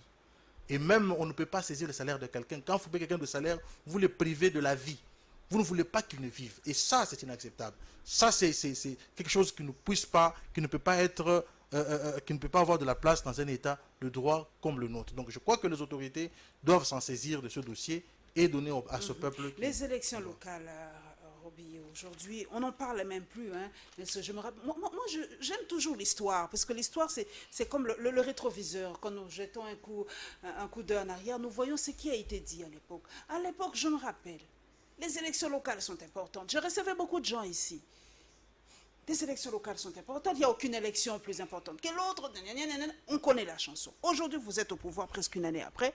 Et même, on ne peut pas saisir le salaire de quelqu'un. Quand vous payez quelqu'un de salaire, vous le privez de la vie. Vous ne voulez pas qu'il ne vive. Et ça, c'est inacceptable. Ça, c'est quelque chose qui ne puisse pas, qui ne peut pas être, qui ne peut pas avoir de la place dans un État de droit comme le nôtre. Donc, je crois que les autorités doivent s'en saisir de ce dossier et donner à ce peuple... Les élections locales, Roby, aujourd'hui, on n'en parle même plus. Hein, mais je me rappelle, moi j'aime toujours l'histoire, parce que l'histoire, c'est comme le rétroviseur. Quand nous jetons un coup d'œil en arrière, nous voyons ce qui a été dit à l'époque. À l'époque, je me rappelle, les élections locales sont importantes. Je recevais beaucoup de gens ici. Les élections locales sont importantes. Il n'y a aucune élection plus importante que l'autre. On connaît la chanson. Aujourd'hui, vous êtes au pouvoir presque une année après.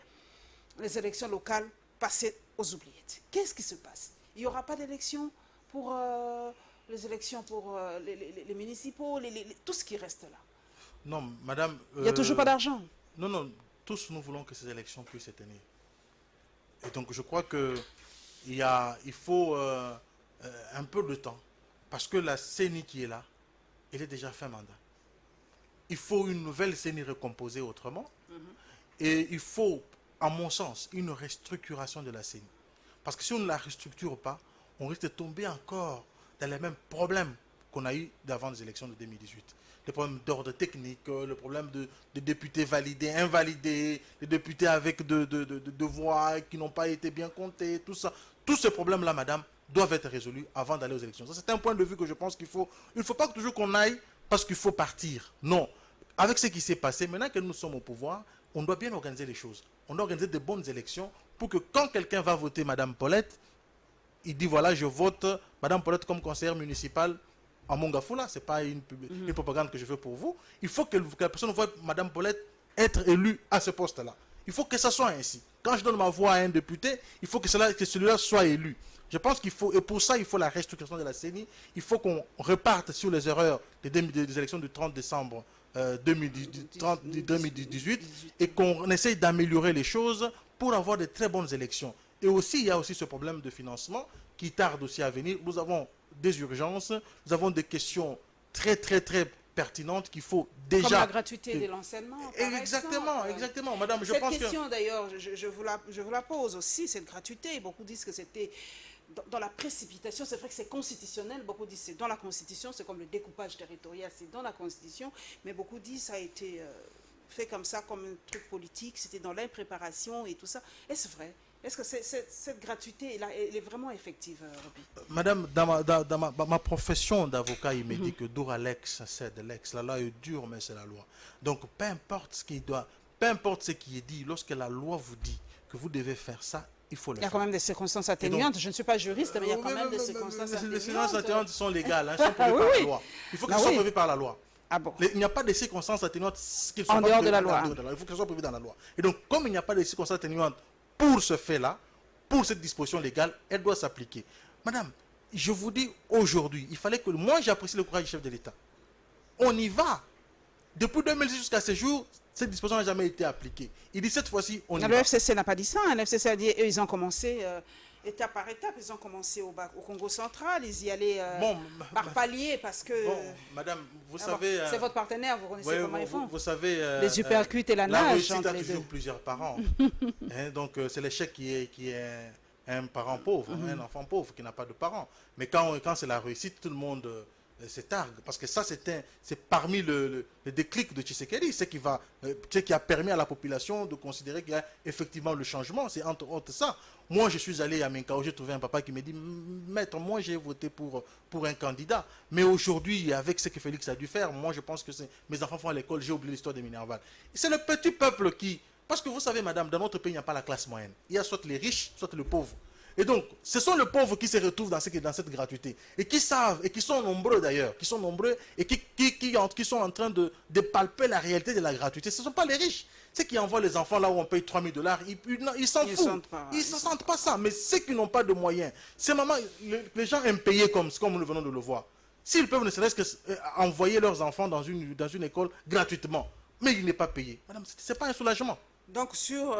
Les élections locales passent aux oubliettes. Qu'est-ce qui se passe? Il n'y aura pas d'élection pour les élections pour les municipaux, tout ce qui reste là. Non, madame... il n'y a toujours pas d'argent. Non, non, tous nous voulons que ces élections puissent se tenir. Et donc je crois qu'il faut un peu de temps. Parce que la CENI qui est là, elle est déjà fait mandat. Il faut une nouvelle CENI recomposée autrement. Et il faut, à mon sens, une restructuration de la CENI. Parce que si on ne la restructure pas, on risque de tomber encore dans les mêmes problèmes qu'on a eu d'avant les élections de 2018. Les problèmes d'ordre technique, le problème de députés validés, invalidés, les députés avec de voix qui n'ont pas été bien comptées, tout ça. Tous ces problèmes-là, madame, doivent être résolus avant d'aller aux élections. Ça, c'est un point de vue que je pense qu'il faut... Il ne faut pas toujours qu'on aille parce qu'il faut partir. Non. Avec ce qui s'est passé, maintenant que nous sommes au pouvoir, on doit bien organiser les choses. On doit organiser de bonnes élections pour que quand quelqu'un va voter Madame Paulette, il dit voilà, je vote Madame Paulette comme conseillère municipale à Mongafula. Ce n'est pas une propagande que je fais pour vous. Il faut que la personne voit Madame Paulette être élue à ce poste-là. Il faut que ça soit ainsi. Quand je donne ma voix à un député, il faut que celui-là soit élu. Je pense qu'il faut, et pour ça, il faut la restructuration de la CENI. Il faut qu'on reparte sur les erreurs des élections du 30 décembre 2018 et qu'on essaye d'améliorer les choses pour avoir de très bonnes élections. Et aussi, il y a aussi ce problème de financement qui tarde aussi à venir. Nous avons des urgences, nous avons des questions très pertinentes qu'il faut déjà... Comme la gratuité de l'enseignement. Exactement, exactement. Madame, je pense que... Cette question d'ailleurs, je vous la pose aussi, cette gratuité. Beaucoup disent que c'était dans la précipitation. C'est vrai que c'est constitutionnel. Beaucoup disent que c'est dans la Constitution. C'est comme le découpage territorial, c'est dans la Constitution. Mais beaucoup disent que ça a été fait comme ça, comme un truc politique. C'était dans l'impréparation et tout ça. Est-ce vrai? Est-ce que cette gratuité, elle est vraiment effective, Roby? Madame, dans ma profession d'avocat, il me dit que dur à l'ex, c'est de l'ex. La loi est dure, mais c'est la loi. Donc, peu importe ce qui est dit, lorsque la loi vous dit que vous devez faire ça, il faut le faire. Il y a quand même des circonstances atténuantes. Je ne suis pas juriste, mais il y a quand même des circonstances atténuantes. Les circonstances atténuantes sont légales, hein, sont prévues par la loi. Il faut qu'elles soient prévues par la loi. Ah bon. Il n'y a pas de circonstances atténuantes qui sont en dehors de la loi. Il faut qu'elles soient prévues dans la loi. Et donc, comme il n'y a pas de circonstances atténuantes pour ce fait-là, pour cette disposition légale, elle doit s'appliquer. Madame, je vous dis aujourd'hui, il fallait que... Moi, j'apprécie le courage du chef de l'État. On y va. Depuis 2006 jusqu'à ce jour, cette disposition n'a jamais été appliquée. Il dit cette fois-ci, on y va. Le FCC n'a pas dit ça. Le FCC a dit, eux, ils ont commencé étape par étape. Ils ont commencé au Congo central. Ils y allaient par palier parce que... Bon, madame, vous savez... c'est votre partenaire, vous connaissez comment ils font. Vous savez... les uppercuts et la nage. La réussite a toujours plusieurs parents. Donc, c'est l'échec qui est un parent pauvre, un enfant pauvre qui n'a pas de parents. Mais quand c'est la réussite, tout le monde... se targue, parce que ça c'est parmi le déclic de Tshisekedi, ce qui a permis à la population de considérer qu'il y a effectivement le changement, c'est entre autres ça. Moi je suis allé à Menkao, j'ai trouvé un papa qui me dit maître, moi j'ai voté pour un candidat, mais aujourd'hui avec ce que Félix a dû faire, moi je pense que mes enfants vont à l'école, j'ai oublié l'histoire de Minerval. C'est le petit peuple qui, parce que vous savez madame, dans notre pays il n'y a pas la classe moyenne, il y a soit les riches, soit le pauvre. Et donc, ce sont les pauvres qui se retrouvent dans cette gratuité. Et qui savent, et qui sont nombreux d'ailleurs, qui sont nombreux et qui sont en train de palper la réalité de la gratuité. Ce ne sont pas les riches. Ceux qui envoient les enfants là où on paye 3 000 $, ils s'en foutent. Ils ne sentent pas ça. Mais ceux qui n'ont pas de moyens, c'est maman, les gens impayés comme nous venons de le voir. S'ils peuvent ne serait-ce que envoyer leurs enfants dans une école gratuitement, mais il n'est pas payé. Madame, ce n'est pas un soulagement. Donc sur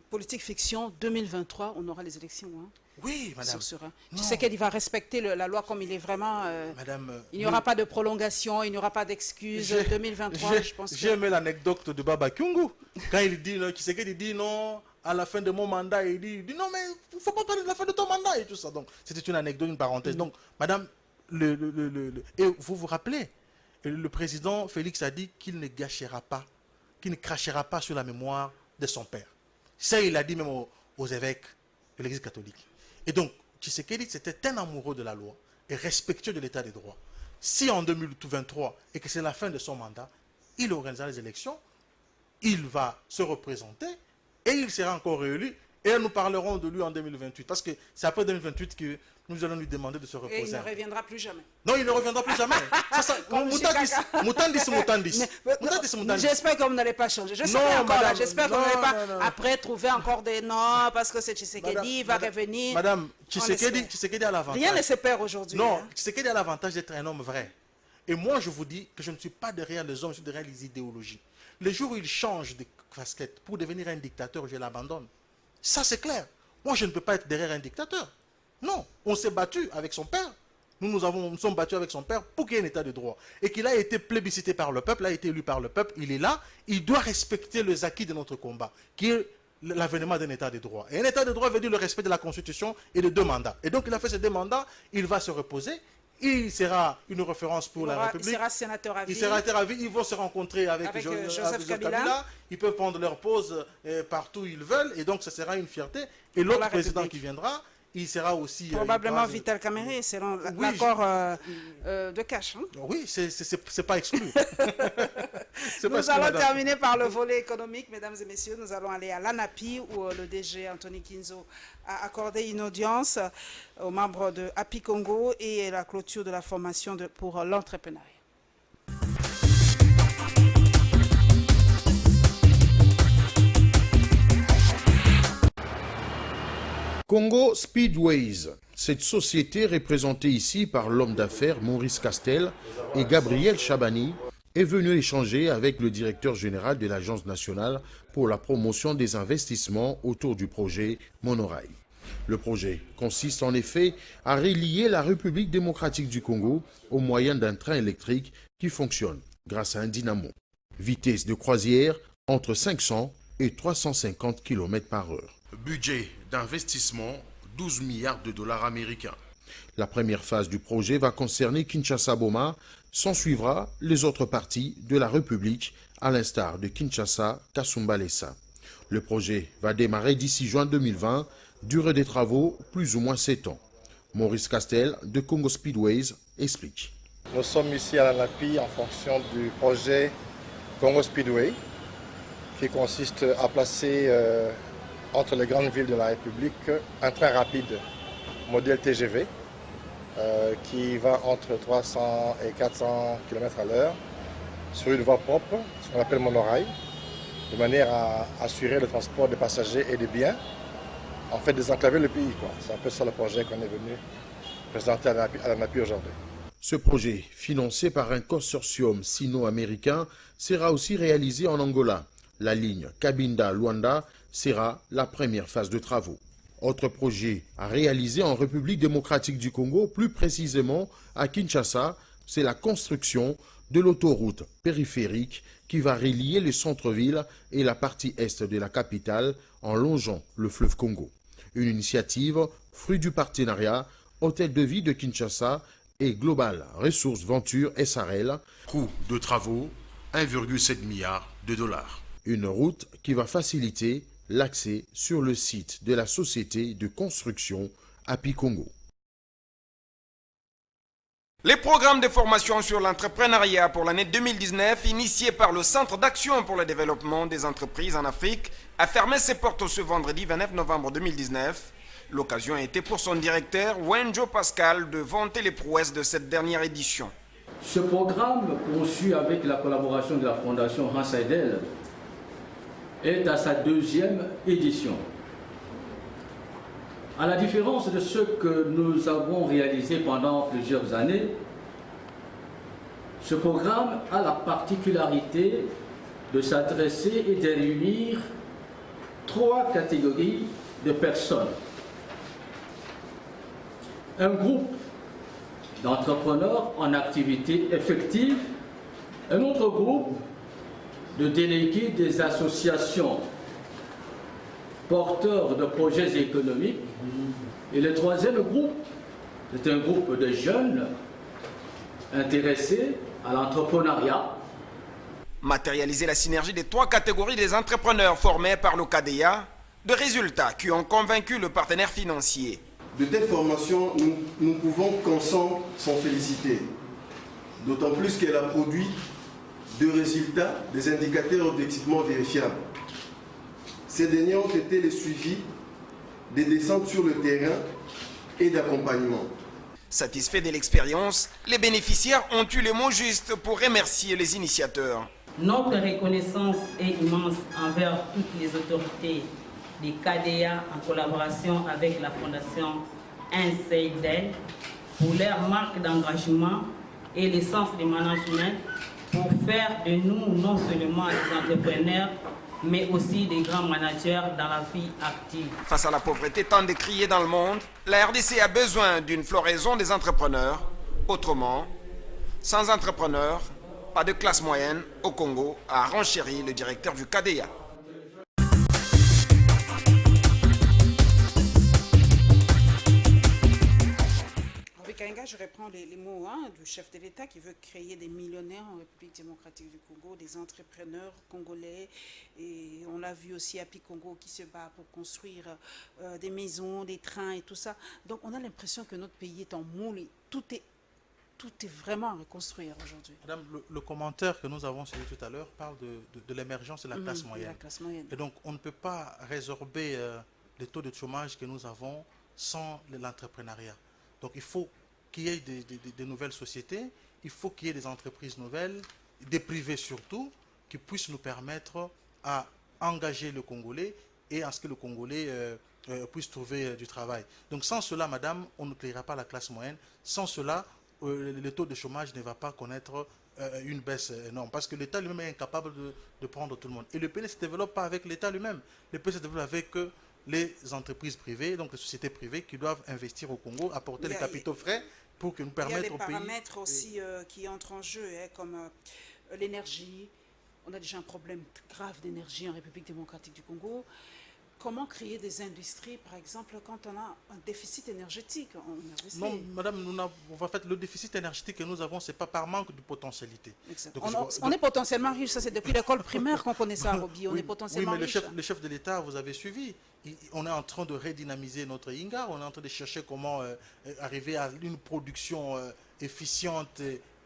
politique fiction 2023, on aura les élections. Hein. Oui, madame. Tu sais qu'il va respecter la loi comme il est vraiment. Madame, il n'y aura pas de prolongation, il n'y aura pas d'excuses. 2023, je pense. J'ai aimé l'anecdote de Baba Kyungu. Quand il dit, tu sais qu'il dit non, à la fin de mon mandat, il dit non, mais il ne faut pas parler de la fin de ton mandat et tout ça. Donc, c'était une anecdote, une parenthèse. Donc, madame, et vous vous rappelez, le président Félix a dit qu'il ne gâchera pas, qu'il ne crachera pas sur la mémoire de son père. Ça, il l'a dit même aux évêques de l'Église catholique. Et donc, Tshisekedi, c'était un amoureux de la loi et respectueux de l'état des droits. Si en 2023, et que c'est la fin de son mandat, il organisera les élections, il va se représenter et il sera encore réélu. Et nous parlerons de lui en 2028. Parce que c'est après 2028 que nous allons lui demander de se reposer. Et il ne reviendra plus jamais. Non, il ne reviendra plus jamais. J'espère que vous n'allez pas changer. J'espère que vous n'allez pas après trouver encore des noms parce que c'est Tshisekedi, il va revenir. Madame, Tshisekedi a l'avantage. Rien ne se perd aujourd'hui. Non, Tshisekedi a l'avantage d'être un homme vrai. Et moi, je vous dis que je ne suis pas derrière les hommes, je suis derrière les idéologies. Le jour où il change de casquette pour devenir un dictateur, je l'abandonne. Ça, c'est clair. Moi, je ne peux pas être derrière un dictateur. Non, on s'est battu avec son père. Nous sommes battus avec son père pour qu'il y ait un état de droit. Et qu'il a été plébiscité par le peuple, a été élu par le peuple. Il est là, il doit respecter les acquis de notre combat, qui est l'avènement d'un état de droit. Et un état de droit veut dire le respect de la Constitution et de 2 mandats. Et donc, il a fait ces 2 mandats, il va se reposer. Il sera une référence pour la République. Il sera sénateur à vie. Il sera sénateur à vie. Ils vont se rencontrer avec Joseph Kabila. Ils peuvent prendre leur pause partout où ils veulent. Et donc, ce sera une fierté. Et l'autre président qui viendra, il sera aussi... Probablement Vital Kamerhe, selon l'accord de cash. Hein? Oui, c'est pas exclu. Nous allons terminer par le volet économique, mesdames et messieurs. Nous allons aller à l'ANAPI, où le DG Anthony Kinzo a accordé une audience aux membres de API Congo et la clôture de la formation pour l'entrepreneuriat. Congo Speedways, cette société représentée ici par l'homme d'affaires Maurice Castel et Gabriel Chabani, est venue échanger avec le directeur général de l'Agence nationale pour la promotion des investissements autour du projet Monorail. Le projet consiste en effet à relier la République démocratique du Congo au moyen d'un train électrique qui fonctionne grâce à un dynamo. Vitesse de croisière entre 500 et 350 km/h. Budget d'investissement 12 milliards de dollars américains. La première phase du projet va concerner Kinshasa-Boma, s'en suivra les autres parties de la République, à l'instar de Kinshasa-Kasumbalesa. Le projet va démarrer d'ici juin 2020, durée des travaux plus ou moins 7 ans. Maurice Castel de Congo Speedways explique. Nous sommes ici à l'ANAPI en fonction du projet Congo Speedway, qui consiste à placer entre les grandes villes de la République un train rapide modèle TGV qui va entre 300 et 400 km/h sur une voie propre, ce qu'on appelle monorail, de manière à assurer le transport des passagers et des biens, en fait désenclaver le pays. C'est un peu ça le projet qu'on est venu présenter à l'ANAPI aujourd'hui. Ce projet, financé par un consortium sino-américain, sera aussi réalisé en Angola. La ligne Cabinda-Luanda sera la première phase de travaux. Autre projet à réaliser en République démocratique du Congo, plus précisément à Kinshasa, c'est la construction de l'autoroute périphérique qui va relier le centre-ville et la partie est de la capitale en longeant le fleuve Congo. Une initiative fruit du partenariat Hôtel de Vie de Kinshasa et Global Ressources Venture SRL. Coût de travaux 1,7 milliard de dollars. Une route qui va faciliter l'accès sur le site de la société de construction API Congo. Les programmes de formation sur l'entrepreneuriat pour l'année 2019, initiés par le Centre d'action pour le développement des entreprises en Afrique, a fermé ses portes ce vendredi 29 novembre 2019. L'occasion a été pour son directeur, Wenjo Pascal, de vanter les prouesses de cette dernière édition. Ce programme, conçu avec la collaboration de la Fondation Hans Seidel, est à sa 2e édition. À la différence de ce que nous avons réalisé pendant plusieurs années, Ce programme a la particularité de s'adresser et de réunir 3 catégories de personnes. Un groupe d'entrepreneurs en activité effective, un autre groupe de délégués des associations porteurs de projets économiques et le troisième groupe, c'est un groupe de jeunes intéressés à l'entrepreneuriat. Matérialiser la synergie des 3 catégories des entrepreneurs formés par le CADEA, de résultats qui ont convaincu le partenaire financier. De telles formations, nous pouvons qu'ensemble s'en féliciter. D'autant plus qu'elle a produit de résultats, des indicateurs objectivement vérifiables. Ces derniers ont été les suivis des descentes sur le terrain et d'accompagnement. Satisfaits de l'expérience, les bénéficiaires ont eu les mots justes pour remercier les initiateurs. Notre reconnaissance est immense envers toutes les autorités des CADEA en collaboration avec la Fondation Inseidel pour leur marque d'engagement et le sens du management pour faire de nous non seulement des entrepreneurs mais aussi des grands managers dans la vie active. Face à la pauvreté tant décriée dans le monde, la RDC a besoin d'une floraison des entrepreneurs. Autrement, sans entrepreneurs, pas de classe moyenne au Congo, a renchéri le directeur du CADEA. Je reprends les mots du chef de l'État qui veut créer des millionnaires en République démocratique du Congo, des entrepreneurs congolais. Et on l'a vu aussi à Picongo qui se bat pour construire des maisons, des trains et tout ça. Donc on a l'impression que notre pays est en moule. Tout est vraiment à reconstruire aujourd'hui. Madame, le commentaire que nous avons suivi tout à l'heure parle de l'émergence de la classe moyenne. Et donc on ne peut pas résorber les taux de chômage que nous avons sans l'entrepreneuriat. Donc il faut qu'il y ait des nouvelles sociétés, il faut qu'il y ait des entreprises nouvelles, des privés surtout, qui puissent nous permettre à engager le Congolais et à ce que le Congolais puisse trouver du travail. Donc sans cela, madame, on ne créera pas la classe moyenne. Sans cela, le taux de chômage ne va pas connaître une baisse énorme. Parce que l'État lui-même est incapable de prendre tout le monde. Et le pays ne se développe pas avec l'État lui-même. Le pays se développe avec les entreprises privées, donc les sociétés privées qui doivent investir au Congo, apporter les capitaux frais pour que nous permettre au pays... Il y a des paramètres aussi qui entrent en jeu, comme l'énergie. On a déjà un problème grave d'énergie en République démocratique du Congo. Comment créer des industries, par exemple, quand on a un déficit énergétique en RDC? Non, madame, en fait, le déficit énergétique que nous avons, ce n'est pas par manque de potentialité. Donc, on est potentiellement riche, ça c'est depuis l'école primaire qu'on connaît ça, Roby. On est potentiellement riche. Oui, mais le chef de l'État, vous avez suivi. On est en train de redynamiser notre INGA, on est en train de chercher comment arriver à une production efficiente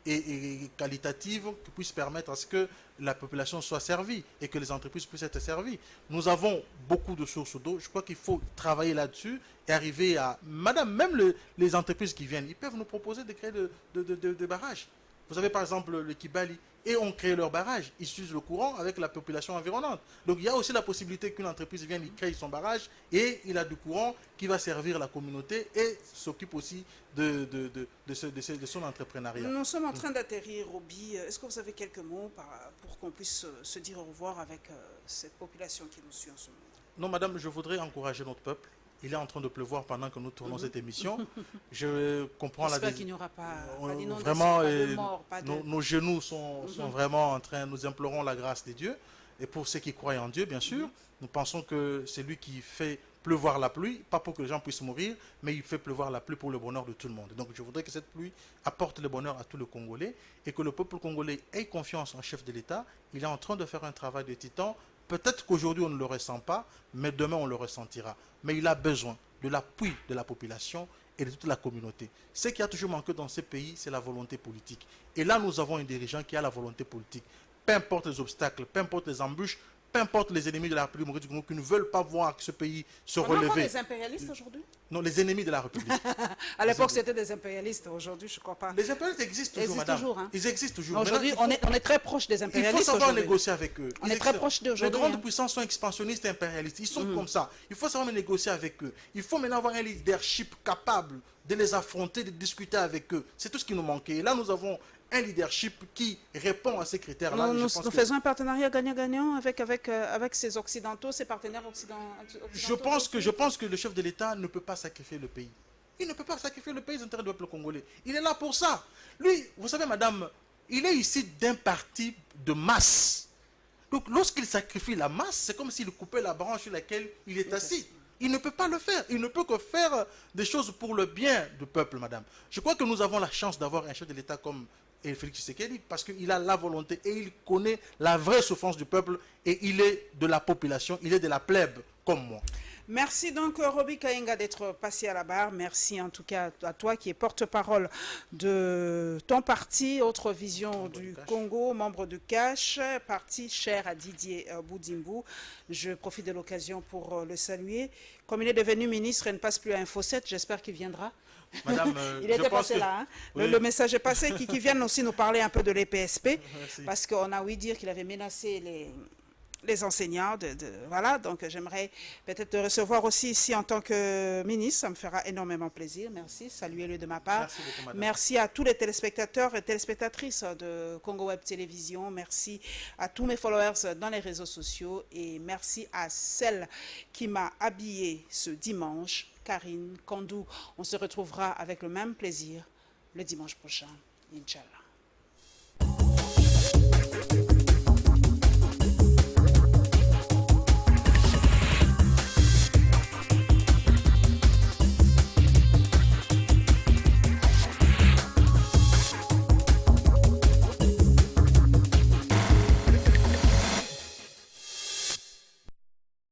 et qualitative qui puisse permettre à ce que la population soit servie et que les entreprises puissent être servies. Nous avons beaucoup de sources d'eau. Je crois qu'il faut travailler là-dessus et arriver à... Madame, même les entreprises qui viennent, ils peuvent nous proposer de créer des barrages. Vous avez par exemple le Kibali, et on crée leur barrage, ils suivent le courant avec la population environnante. Donc il y a aussi la possibilité qu'une entreprise vienne, il crée son barrage et il a du courant qui va servir la communauté et s'occupe aussi de son entrepreneuriat. Nous sommes en train d'atterrir, Roby. Est-ce que vous avez quelques mots pour qu'on puisse se dire au revoir avec cette population qui nous suit en ce moment? Non, madame, je voudrais encourager notre peuple. Il est en train de pleuvoir pendant que nous tournons cette émission. Je comprends la... J'espère qu'il n'y aura pas d'inondation, vraiment, pas de mort, pas de... Nos genoux sont vraiment en train... Nous implorons la grâce de Dieu. Et pour ceux qui croient en Dieu, bien sûr, nous pensons que c'est lui qui fait pleuvoir la pluie, pas pour que les gens puissent mourir, mais il fait pleuvoir la pluie pour le bonheur de tout le monde. Donc je voudrais que cette pluie apporte le bonheur à tous les Congolais et que le peuple congolais ait confiance en chef de l'État. Il est en train de faire un travail de titan. Peut-être qu'aujourd'hui on ne le ressent pas, mais demain on le ressentira. Mais il a besoin de l'appui de la population et de toute la communauté. Ce qui a toujours manqué dans ce pays, c'est la volonté politique. Et là, nous avons un dirigeant qui a la volonté politique. Peu importe les obstacles, peu importe les embûches, peu importe les ennemis de la République du Congo qui ne veulent pas voir ce pays se relever. On a encore des impérialistes aujourd'hui? Non, les ennemis de la République. À l'époque, c'était des impérialistes. Aujourd'hui, je ne crois pas. Les impérialistes existent toujours, madame. Ils existent toujours. Aujourd'hui, on est très proche des impérialistes. Il faut savoir négocier avec eux. On est très proche d'aujourd'hui. Les grandes puissances sont expansionnistes et impérialistes. Ils sont comme ça. Il faut savoir négocier avec eux. Il faut maintenant avoir un leadership capable de les affronter, de discuter avec eux. C'est tout ce qui nous manquait. Et là, nous avons un leadership qui répond à ces critères-là. Nous faisons un partenariat gagnant-gagnant avec ces Occidentaux, ces partenaires occidentaux. Je pense que le chef de l'État ne peut pas sacrifier le pays. Il ne peut pas sacrifier le pays des intérêts du peuple congolais. Il est là pour ça. Lui, vous savez, madame, il est ici d'un parti de masse. Donc, lorsqu'il sacrifie la masse, c'est comme s'il coupait la branche sur laquelle il est assis. Il ne peut pas le faire. Il ne peut que faire des choses pour le bien du peuple, madame. Je crois que nous avons la chance d'avoir un chef de l'État comme Félix Tshisekedi parce qu'il a la volonté et il connaît la vraie souffrance du peuple et il est de la population, il est de la plèbe comme moi. Merci donc Roby Kayenga d'être passé à la barre. Merci en tout cas à toi qui es porte-parole de ton parti, Autre Vision du Congo, membre de CASH, parti cher à Didier Boudimbu. Je profite de l'occasion pour le saluer. Comme il est devenu ministre et ne passe plus à Info 7, j'espère qu'il viendra. Madame, il était passé là. Hein? Oui. Le message est passé. Qui vienne aussi nous parler un peu de l'EPSP. Parce qu'on a ouï dire qu'il avait menacé les enseignants. Voilà, donc j'aimerais peut-être te recevoir aussi ici en tant que ministre. Ça me fera énormément plaisir. Merci. Saluez-le de ma part. Merci beaucoup, madame. Merci à tous les téléspectateurs et téléspectatrices de Congo Web Télévision. Merci à tous mes followers dans les réseaux sociaux. Et merci à celle qui m'a habillée ce dimanche, Karine Kandou. On se retrouvera avec le même plaisir le dimanche prochain. Inch'Allah.